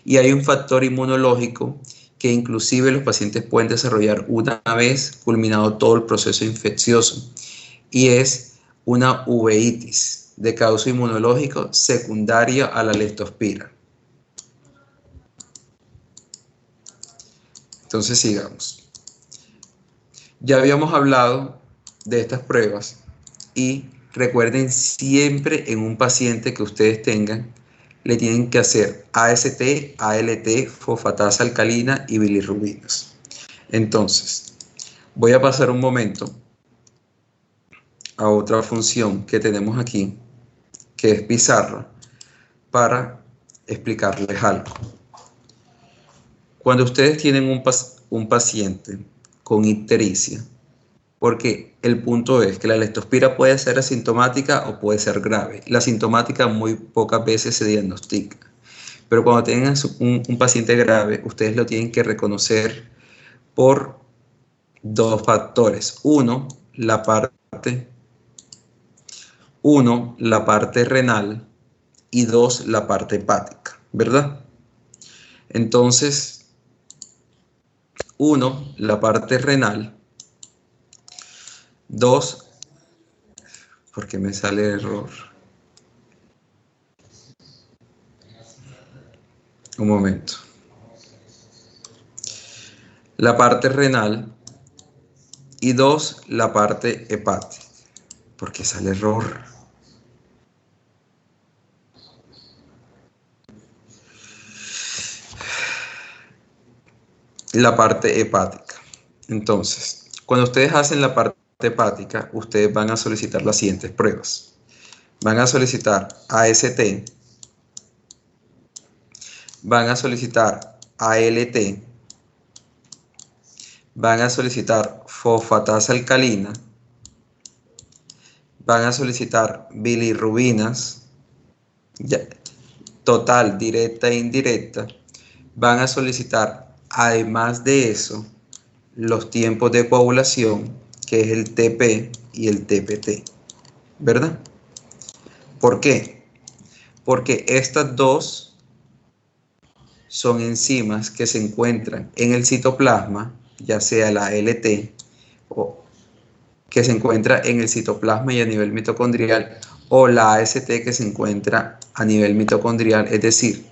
y hay un factor inmunológico que inclusive los pacientes pueden desarrollar una vez culminado todo el proceso infeccioso, y es una uveitis de causa inmunológico secundaria a la leptospira. Entonces sigamos. Ya habíamos hablado de estas pruebas y recuerden siempre en un paciente que ustedes tengan, le tienen que hacer AST, ALT, fosfatasa alcalina y bilirrubinas. Entonces, voy a pasar un momento a otra función que tenemos aquí, que es pizarra, para explicarles algo. Cuando ustedes tienen un paciente con ictericia, porque el punto es que la leptospira puede ser asintomática o puede ser grave. La asintomática muy pocas veces se diagnostica, pero cuando tengan un paciente grave, ustedes lo tienen que reconocer por dos factores. La parte renal, y dos, la parte hepática, ¿verdad? Entonces, la parte renal. 2, porque me sale error. Un momento. La parte renal y 2, la parte hepática. Porque sale error. La parte hepática. Entonces, cuando ustedes hacen la parte hepática, ustedes van a solicitar las siguientes pruebas. Van a solicitar AST, van a solicitar ALT, van a solicitar fosfatasa alcalina, van a solicitar bilirrubinas, total, directa e indirecta, van a solicitar, además de eso, los tiempos de coagulación, que es el TP y el TPT, ¿verdad? ¿Por qué? Porque estas dos son enzimas que se encuentran en el citoplasma, ya sea la ALT, o que se encuentra en el citoplasma y a nivel mitocondrial, o la AST que se encuentra a nivel mitocondrial. Es decir,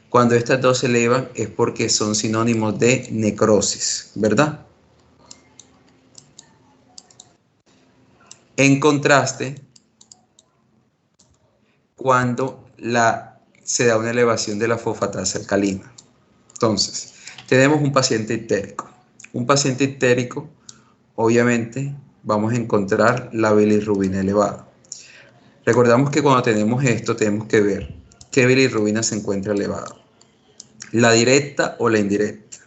cuando estas dos se elevan es porque son sinónimos de necrosis, ¿verdad? En contraste, cuando se da una elevación de la fosfatasa alcalina. Entonces, tenemos un paciente ictérico. Un paciente ictérico, obviamente, vamos a encontrar la bilirrubina elevada. Recordamos que cuando tenemos esto, tenemos que ver qué bilirrubina se encuentra elevada. ¿La directa o la indirecta?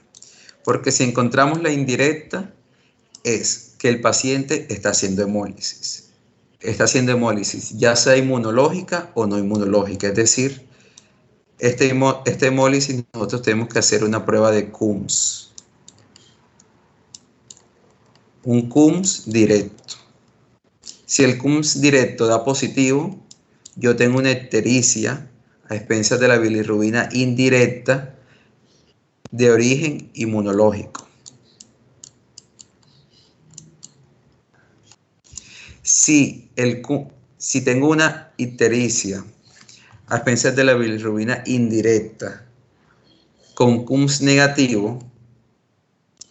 Porque si encontramos la indirecta, es que el paciente está haciendo hemólisis. Está haciendo hemólisis, ya sea inmunológica o no inmunológica. Es decir, esta hemólisis nosotros tenemos que hacer una prueba de Coombs. un CUMS directo. Si el CUMS directo da positivo, yo tengo una ictericia a expensas de la bilirrubina indirecta de origen inmunológico. Si tengo una ictericia a expensas de la bilirrubina indirecta con CUMS negativo,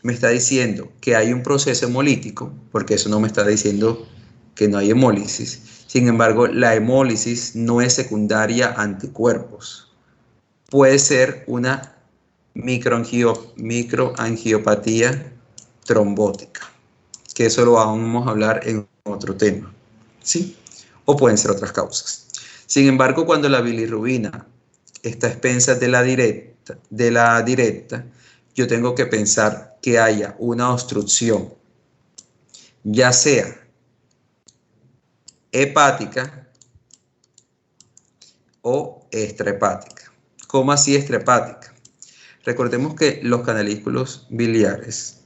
me está diciendo que hay un proceso hemolítico, porque eso no me está diciendo que no hay hemólisis. Sin embargo, la hemólisis no es secundaria a anticuerpos. Puede ser una microangiopatía trombótica, que eso lo vamos a hablar en otro tema, ¿sí? O pueden ser otras causas. Sin embargo, cuando la bilirrubina está a expensas de la directa, yo tengo que pensar que haya una obstrucción, ya sea hepática o extrahepática. ¿Cómo así extrahepática? Recordemos que los canalículos biliares,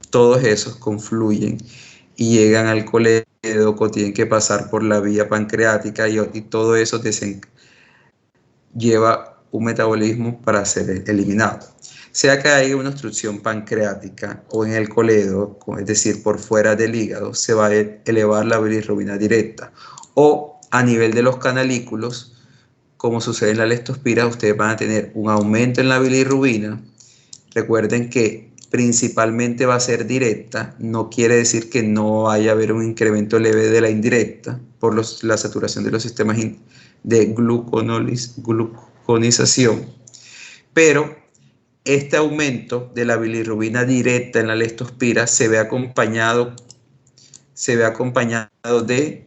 todos esos confluyen y llegan al colédoco, tienen que pasar por la vía pancreática y todo eso lleva un metabolismo para ser eliminado. Sea que haya una obstrucción pancreática o en el colédoco, es decir, por fuera del hígado, se va a elevar la bilirrubina directa. O a nivel de los canalículos, como sucede en la leptospira, ustedes van a tener un aumento en la bilirrubina. Recuerden que principalmente va a ser directa, no quiere decir que no vaya a haber un incremento leve de la indirecta por la saturación de los sistemas de gluconización, pero este aumento de la bilirrubina directa en la leptospira se ve acompañado de,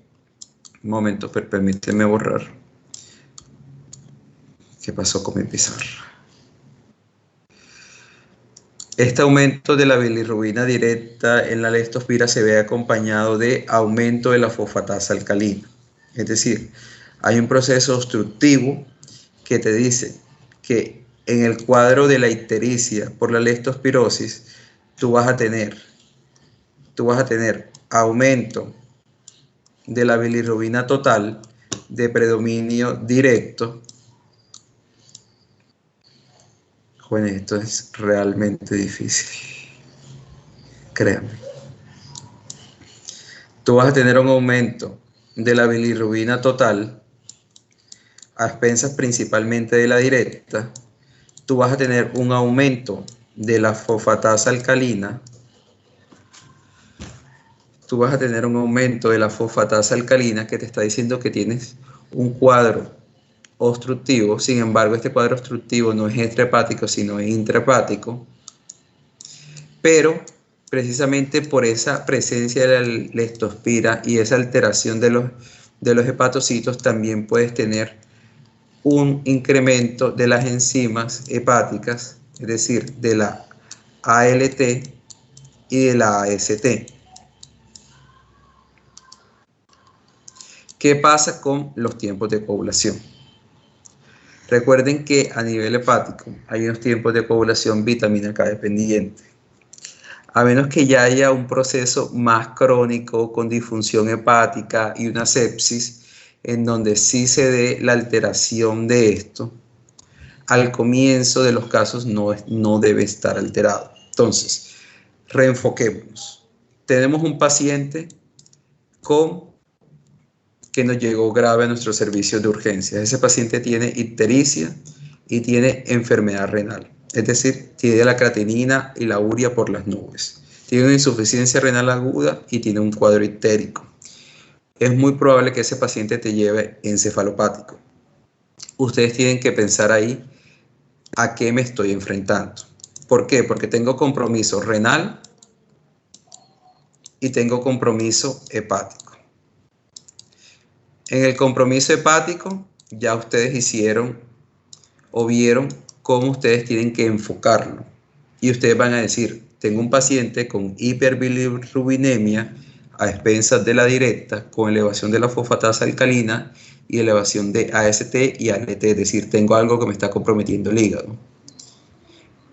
un momento, permíteme borrar, ¿qué pasó con mi pizarra? Este aumento de la bilirrubina directa en la leptospira se ve acompañado de aumento de la fosfatasa alcalina. Es decir, hay un proceso obstructivo que te dice que en el cuadro de la ictericia por la leptospirosis, tú vas a tener aumento de la bilirrubina total de predominio directo. Bueno, esto es realmente difícil, créanme. Tú vas a tener un aumento de la bilirrubina total a expensas principalmente de la directa. Tú vas a tener un aumento de la fosfatasa alcalina. Tú vas a tener un aumento de la fosfatasa alcalina que te está diciendo que tienes un cuadro obstructivo. Sin embargo, este cuadro obstructivo no es extrahepático, sino es intrahepático. Pero precisamente por esa presencia de la leptospira y esa alteración de los hepatocitos, también puedes tener un incremento de las enzimas hepáticas, es decir, de la ALT y de la AST. ¿Qué pasa con los tiempos de coagulación? Recuerden que a nivel hepático hay unos tiempos de coagulación vitamina K dependiente. A menos que ya haya un proceso más crónico con disfunción hepática y una sepsis, en donde sí se dé la alteración de esto, al comienzo de los casos no debe estar alterado. Entonces, reenfoquémonos. Tenemos un paciente que nos llegó grave a nuestro servicio de urgencias. Ese paciente tiene ictericia y tiene enfermedad renal. Es decir, tiene la creatinina y la urea por las nubes. Tiene una insuficiencia renal aguda y tiene un cuadro ictérico. Es muy probable que ese paciente te lleve encefalopático. Ustedes tienen que pensar ahí a qué me estoy enfrentando. ¿Por qué? Porque tengo compromiso renal y tengo compromiso hepático. En el compromiso hepático ya ustedes hicieron o vieron cómo ustedes tienen que enfocarlo. Y ustedes van a decir, tengo un paciente con hiperbilirrubinemia a expensas de la directa, con elevación de la fosfatasa alcalina y elevación de AST y ALT, es decir, tengo algo que me está comprometiendo el hígado.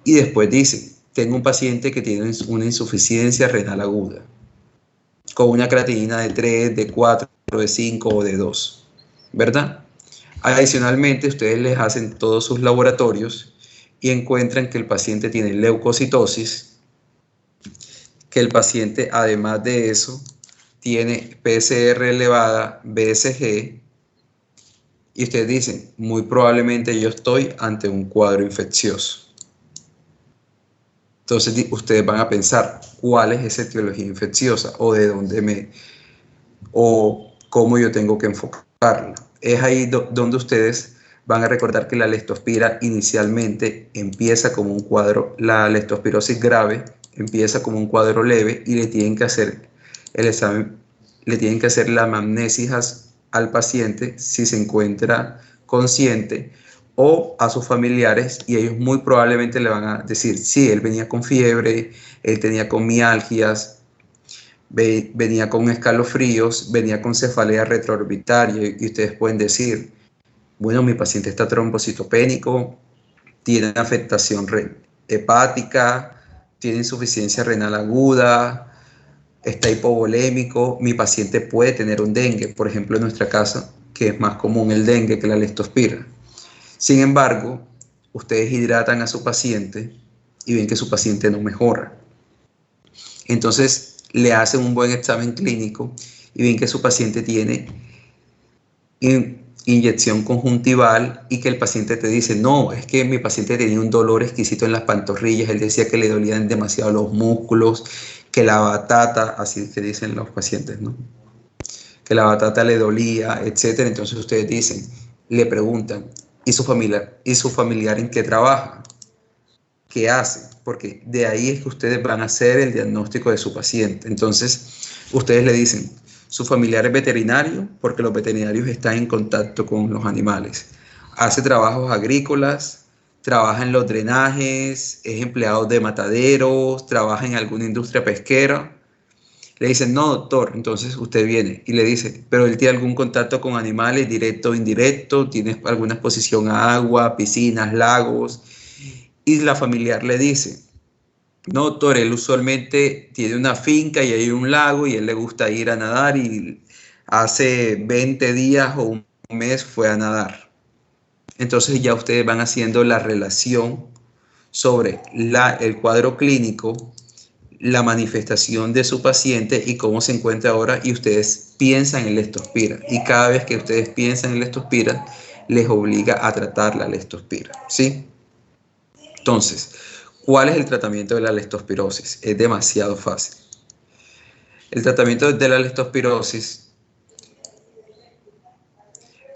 Y después dicen, tengo un paciente que tiene una insuficiencia renal aguda. con una creatinina de 3, de 4, de 5 o de 2, ¿verdad? Adicionalmente, ustedes les hacen todos sus laboratorios y encuentran que el paciente tiene leucocitosis, que el paciente, además de eso, tiene PCR elevada, BSG, y ustedes dicen, muy probablemente yo estoy ante un cuadro infeccioso. Entonces, ustedes van a pensar, ¿cuál es esa etiología infecciosa? O de dónde o cómo yo tengo que enfocarla. Es ahí donde ustedes van a recordar que la leptospira inicialmente empieza como un cuadro, la leptospirosis grave empieza como un cuadro leve y le tienen que hacer el examen, le tienen que hacer la anamnesis al paciente si se encuentra consciente o a sus familiares, y ellos muy probablemente le van a decir, sí, él venía con fiebre, él tenía con mialgias, venía con escalofríos, venía con cefalea retroorbitaria, y ustedes pueden decir, bueno, mi paciente está trombocitopénico, tiene afectación hepática, tiene insuficiencia renal aguda, está hipovolémico, mi paciente puede tener un dengue, por ejemplo, en nuestra casa, que es más común el dengue que la leptospira. Sin embargo, ustedes hidratan a su paciente y ven que su paciente no mejora. Entonces, le hacen un buen examen clínico y ven que su paciente tiene inyección conjuntival y que el paciente te dice, no, es que mi paciente tenía un dolor exquisito en las pantorrillas, él decía que le dolían demasiado los músculos, que la batata, así que dicen los pacientes, ¿no? Que la batata le dolía, etcétera. Entonces ustedes dicen, le preguntan, ¿y su familiar en qué trabaja? ¿Qué hace? Porque de ahí es que ustedes van a hacer el diagnóstico de su paciente. Entonces, ustedes le dicen, su familiar es veterinario, porque los veterinarios están en contacto con los animales. Hace trabajos agrícolas, trabaja en los drenajes, es empleado de mataderos, trabaja en alguna industria pesquera. Le dicen, no, doctor. Entonces usted viene y le dice, pero él tiene algún contacto con animales, directo o indirecto, tiene alguna exposición a agua, piscinas, lagos. Y la familiar le dice, no, doctor, él usualmente tiene una finca y hay un lago y él le gusta ir a nadar y hace 20 días o un mes fue a nadar. Entonces ya ustedes van haciendo la relación sobre el cuadro clínico, la manifestación de su paciente y cómo se encuentra ahora, y ustedes piensan en leptospira. Y cada vez que ustedes piensan en leptospira, les obliga a tratar la leptospira, ¿sí? Entonces, ¿cuál es el tratamiento de la leptospirosis? Es demasiado fácil. El tratamiento de la leptospirosis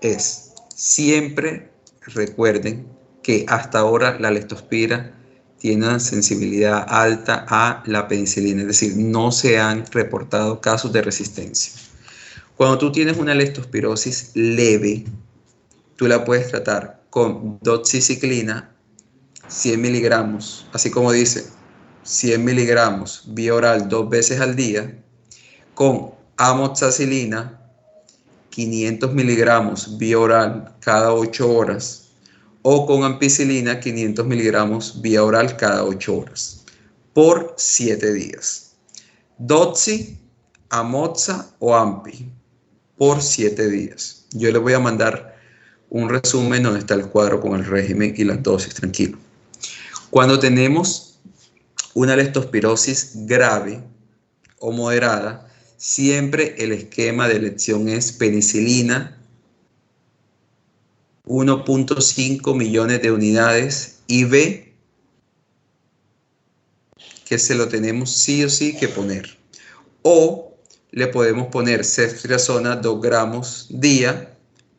es, siempre recuerden que hasta ahora la leptospira tiene una sensibilidad alta a la penicilina, es decir, no se han reportado casos de resistencia. Cuando tú tienes una leptospirosis leve, tú la puedes tratar con doxiciclina, 100 miligramos, así como dice, 100 miligramos vía oral 2 veces al día, con amoxicilina, 500 miligramos vía oral cada 8 horas, o con ampicilina, 500 miligramos vía oral cada 8 horas, por 7 días. Doxy, amoxa o ampi, por 7 días. Yo les voy a mandar un resumen donde está el cuadro con el régimen y las dosis, tranquilo. Cuando tenemos una leptospirosis grave o moderada, siempre el esquema de elección es penicilina, 1.5 millones de unidades, IV, que se lo tenemos sí o sí que poner. O le podemos poner ceftriaxona 2 gramos día,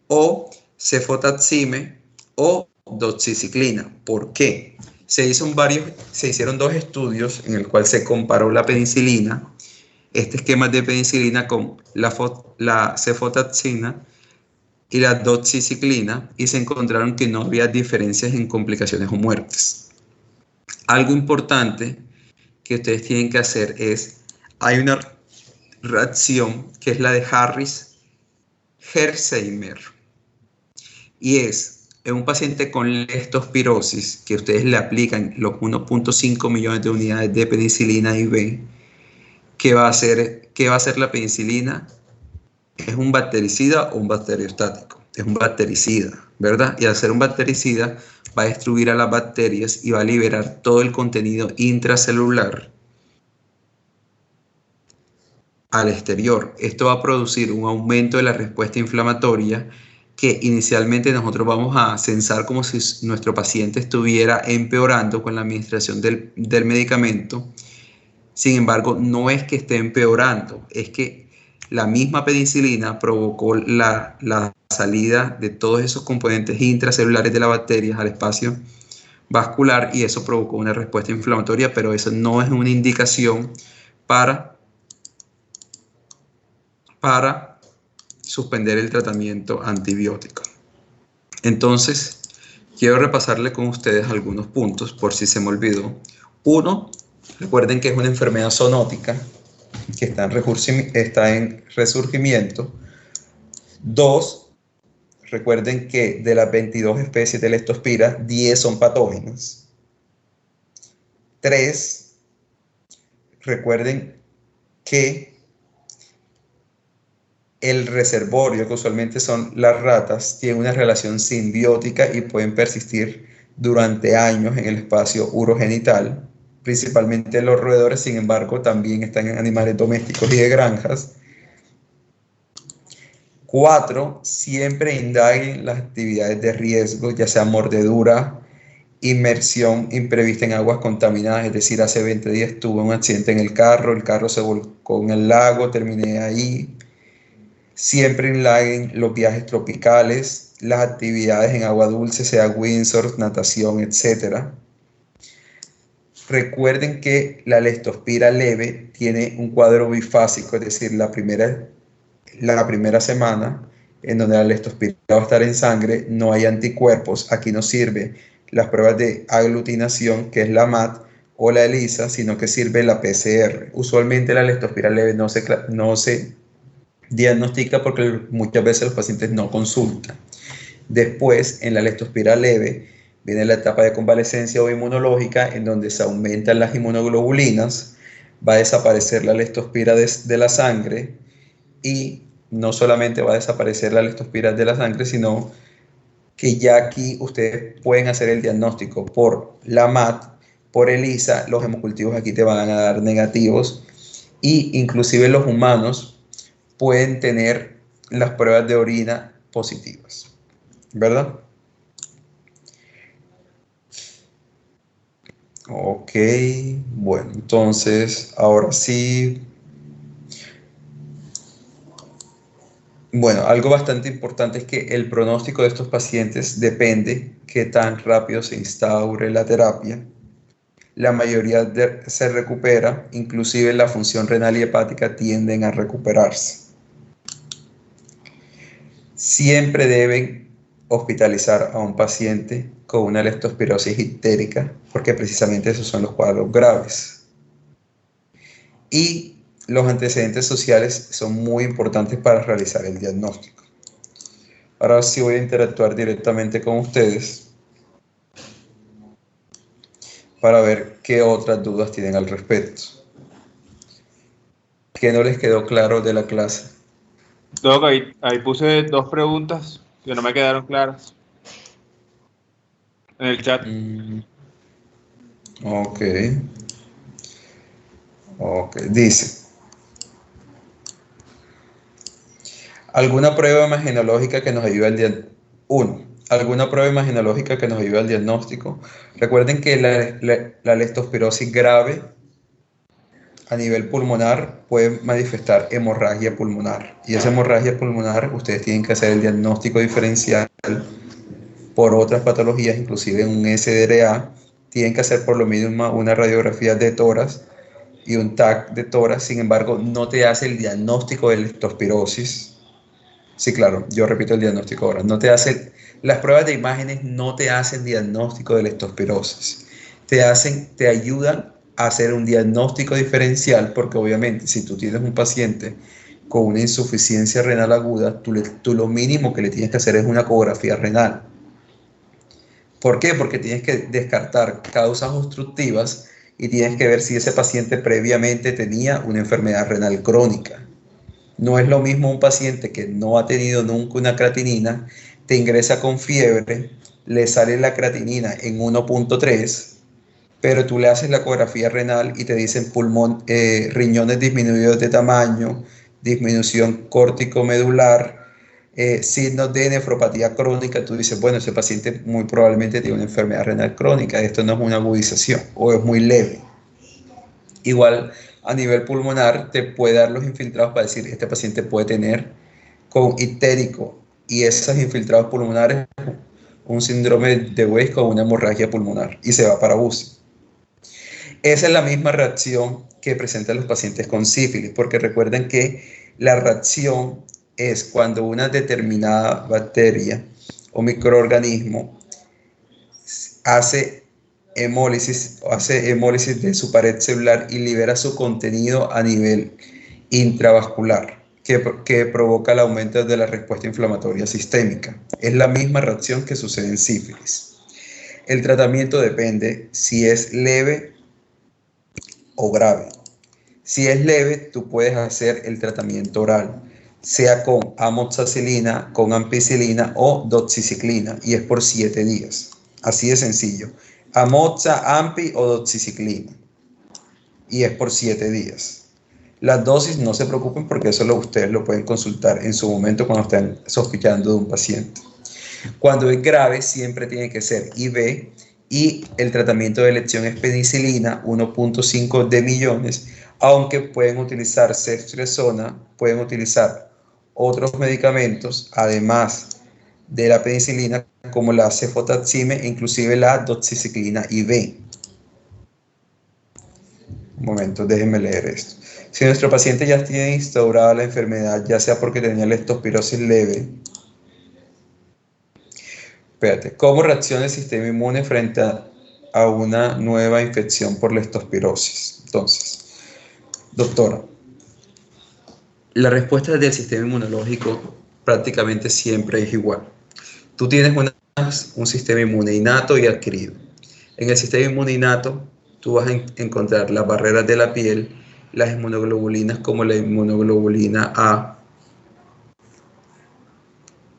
o cefotaxime, o doxiciclina. ¿Por qué? Se hicieron 2 estudios en el cual se comparó la penicilina, este esquema de penicilina, con la cefotaxina y la doxiciclina, y se encontraron que no había diferencias en complicaciones o muertes. Algo importante que ustedes tienen que hacer es, hay una reacción que es la de Harris-Herxheimer, y es en un paciente con leptospirosis que ustedes le aplican los 1.5 millones de unidades de penicilina IV, que va a hacer ¿qué va a hacer la penicilina? ¿Es un bactericida o un bacteriostático? Es un bactericida, ¿verdad? Y al ser un bactericida va a destruir a las bacterias y va a liberar todo el contenido intracelular al exterior. Esto va a producir un aumento de la respuesta inflamatoria que inicialmente nosotros vamos a sensar como si nuestro paciente estuviera empeorando con la administración del medicamento. Sin embargo, no es que esté empeorando, es que la misma penicilina provocó la salida de todos esos componentes intracelulares de las bacterias al espacio vascular y eso provocó una respuesta inflamatoria, pero eso no es una indicación para suspender el tratamiento antibiótico. Entonces, quiero repasarle con ustedes algunos puntos por si se me olvidó. 1, recuerden que es una enfermedad zoonótica que está en resurgimiento. 2, recuerden que de las 22 especies de Leptospira, 10 son patógenas. 3, recuerden que el reservorio, que usualmente son las ratas, tiene una relación simbiótica y pueden persistir durante años en el espacio urogenital, principalmente los roedores, sin embargo, también están en animales domésticos y de granjas. 4, siempre indaguen las actividades de riesgo, ya sea mordedura, inmersión imprevista en aguas contaminadas, es decir, hace 20 días tuve un accidente en el carro se volcó en el lago, terminé ahí. Siempre indaguen los viajes tropicales, las actividades en agua dulce, sea windsurf, natación, etc. Recuerden que la leptospira leve tiene un cuadro bifásico, es decir, la primera semana en donde la leptospira va a estar en sangre, no hay anticuerpos. Aquí no sirve las pruebas de aglutinación, que es la MAT, o la ELISA, sino que sirve la PCR. Usualmente la leptospira leve no se diagnostica porque muchas veces los pacientes no consultan. Después, en la leptospira leve, viene la etapa de convalecencia o inmunológica, en donde se aumentan las inmunoglobulinas, va a desaparecer la leptospira de la sangre, y no solamente va a desaparecer la leptospira de la sangre, sino que ya aquí ustedes pueden hacer el diagnóstico por la MAT, por ELISA, los hemocultivos aquí te van a dar negativos, y inclusive los humanos pueden tener las pruebas de orina positivas, ¿verdad? Ok, bueno, entonces, ahora sí. Bueno, algo bastante importante es que el pronóstico de estos pacientes depende qué tan rápido se instaure la terapia. La mayoría se recupera, inclusive la función renal y hepática tienden a recuperarse. Siempre deben hospitalizar a un paciente con una leptospirosis ictérica, porque precisamente esos son los cuadros graves. Y los antecedentes sociales son muy importantes para realizar el diagnóstico. Ahora sí voy a interactuar directamente con ustedes para ver qué otras dudas tienen al respecto. ¿Qué no les quedó claro de la clase? Doc, ahí puse 2 preguntas que no me quedaron claras en el chat. Ok. Dice: ¿alguna prueba imagenológica que nos ayude al diagnóstico? 1. ¿Alguna prueba imagenológica que nos ayude al diagnóstico? Recuerden que la leptospirosis grave a nivel pulmonar puede manifestar hemorragia pulmonar. Y esa hemorragia pulmonar, ustedes tienen que hacer el diagnóstico diferencial por otras patologías, inclusive un SDRA. Tienen que hacer por lo mínimo una radiografía de tórax y un TAC de tórax. Sin embargo, no te hace el diagnóstico de leptospirosis. Sí, claro, yo repito el diagnóstico ahora. Las pruebas de imágenes no te hacen diagnóstico de leptospirosis. Te ayudan a hacer un diagnóstico diferencial, porque obviamente si tú tienes un paciente con una insuficiencia renal aguda, tú lo mínimo que le tienes que hacer es una ecografía renal. ¿Por qué? Porque tienes que descartar causas obstructivas y tienes que ver si ese paciente previamente tenía una enfermedad renal crónica. No es lo mismo un paciente que no ha tenido nunca una creatinina, te ingresa con fiebre, le sale la creatinina en 1.3, pero tú le haces la ecografía renal y te dicen riñones disminuidos de tamaño, disminución córtico-medular, signos de nefropatía crónica. Tú dices, bueno, ese paciente muy probablemente tiene una enfermedad renal crónica, esto no es una agudización o es muy leve. Igual a nivel pulmonar te puede dar los infiltrados para decir, este paciente puede tener con ictérico y esos infiltrados pulmonares un síndrome de Weiss con una hemorragia pulmonar y se va para UCI. Esa es la misma reacción que presentan los pacientes con sífilis, porque recuerden que la reacción es cuando una determinada bacteria o microorganismo hace hemólisis de su pared celular y libera su contenido a nivel intravascular, que provoca el aumento de la respuesta inflamatoria sistémica. Es la misma reacción que sucede en sífilis. El tratamiento depende si es leve o grave. Si es leve, tú puedes hacer el tratamiento oral, sea con amoxicilina, con ampicilina o doxiciclina, y es por 7 días. Así de sencillo. Amoxa, ampi o doxiciclina, y es por 7 días. Las dosis no se preocupen porque eso ustedes lo pueden consultar en su momento cuando estén sospechando de un paciente. Cuando es grave, siempre tiene que ser IV y el tratamiento de elección es penicilina, 1.5 de millones, aunque pueden utilizar ceftriaxona, pueden utilizar otros medicamentos, además de la penicilina, como la cefotaxime e inclusive la doxiciclina IV. Un momento, déjenme leer esto. Si nuestro paciente ya tiene instaurada la enfermedad, ya sea porque tenía leptospirosis leve, espérate, ¿cómo reacciona el sistema inmune frente a una nueva infección por leptospirosis? Entonces, doctora, la respuesta del sistema inmunológico prácticamente siempre es igual. Tú tienes un sistema inmune innato y adquirido. En el sistema inmune innato, tú vas a encontrar las barreras de la piel, las inmunoglobulinas como la inmunoglobulina A,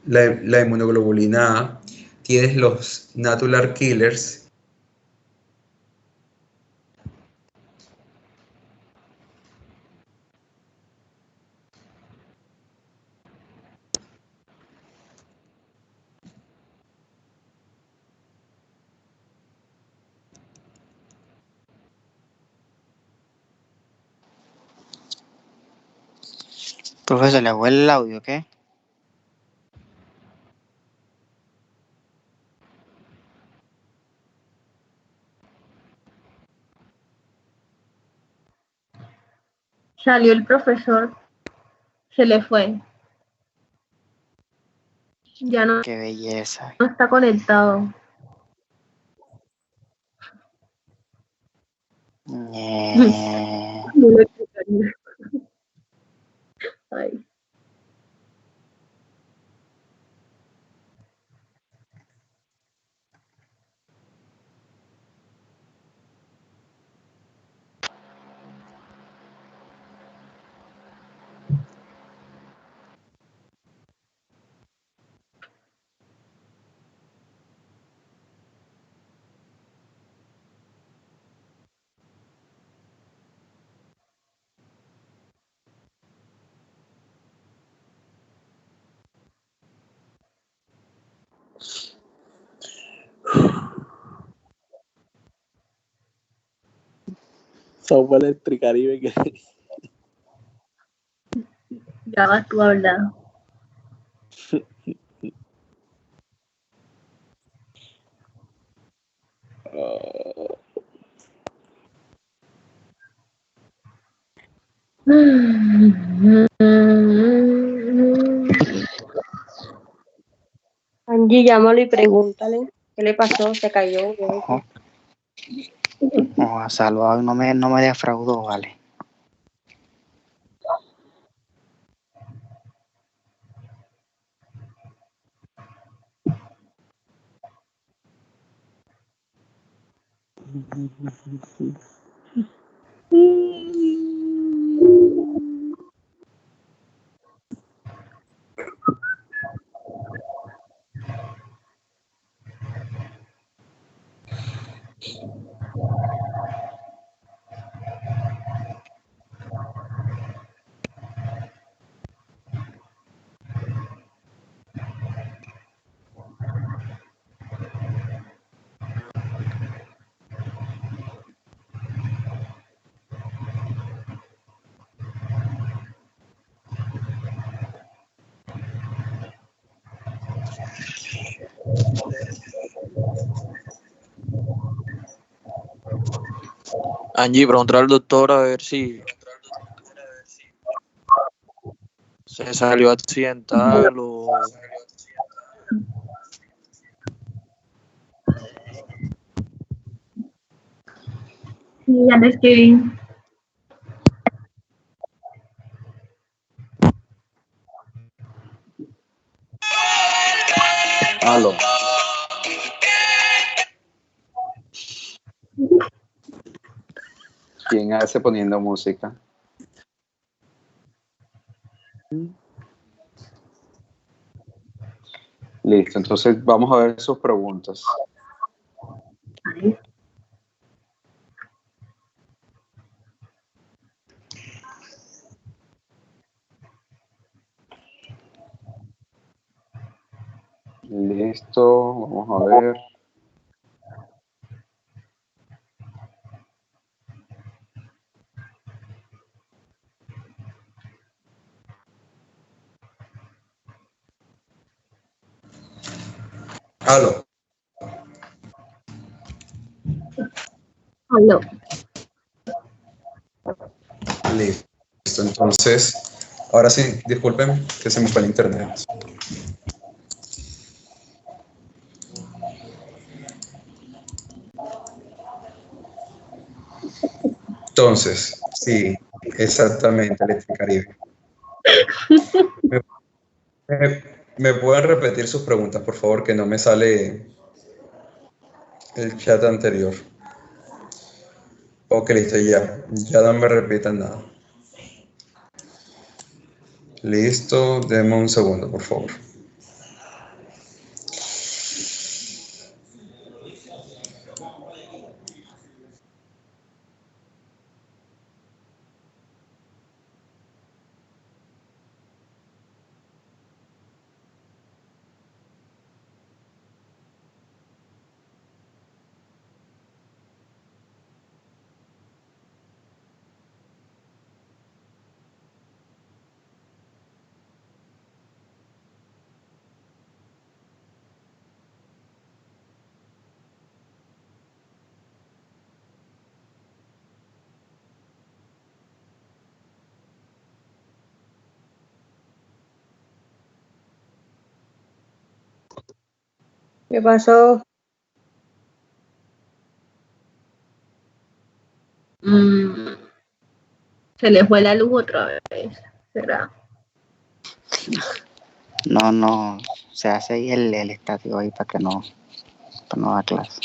la inmunoglobulina A, tienes los natural killers. Profesor, ¿le huele el audio, qué? Salió el profesor, se le fue. Ya no Qué belleza. está conectado. Ñe. No le explicaría. Ay. Somos Electricaribe que Ya vas tú a hablar. Angie, llámalo y pregúntale qué le pasó, se cayó. Ojo. Ojo, Salvador no me defraudó, vale. Angie, preguntar al doctor a ver si se salió accidental o... Sí, ya le escribí. Aló. ¿Quién hace poniendo música? Listo, entonces vamos a ver sus preguntas. Ay, Listo, vamos a ver. Aló. aló. Listo, entonces, ahora sí, disculpen que se me fue el internet. Entonces, sí, exactamente, Electricaribe. ¿Me pueden repetir sus preguntas, por favor, que no me sale el chat anterior? Ok, listo, ya no me repitan nada. Listo, denme un segundo, por favor. ¿Qué pasó? Mm, se le fue la luz otra vez. ¿Será? No, se hace ahí el estático ahí para que no da clase.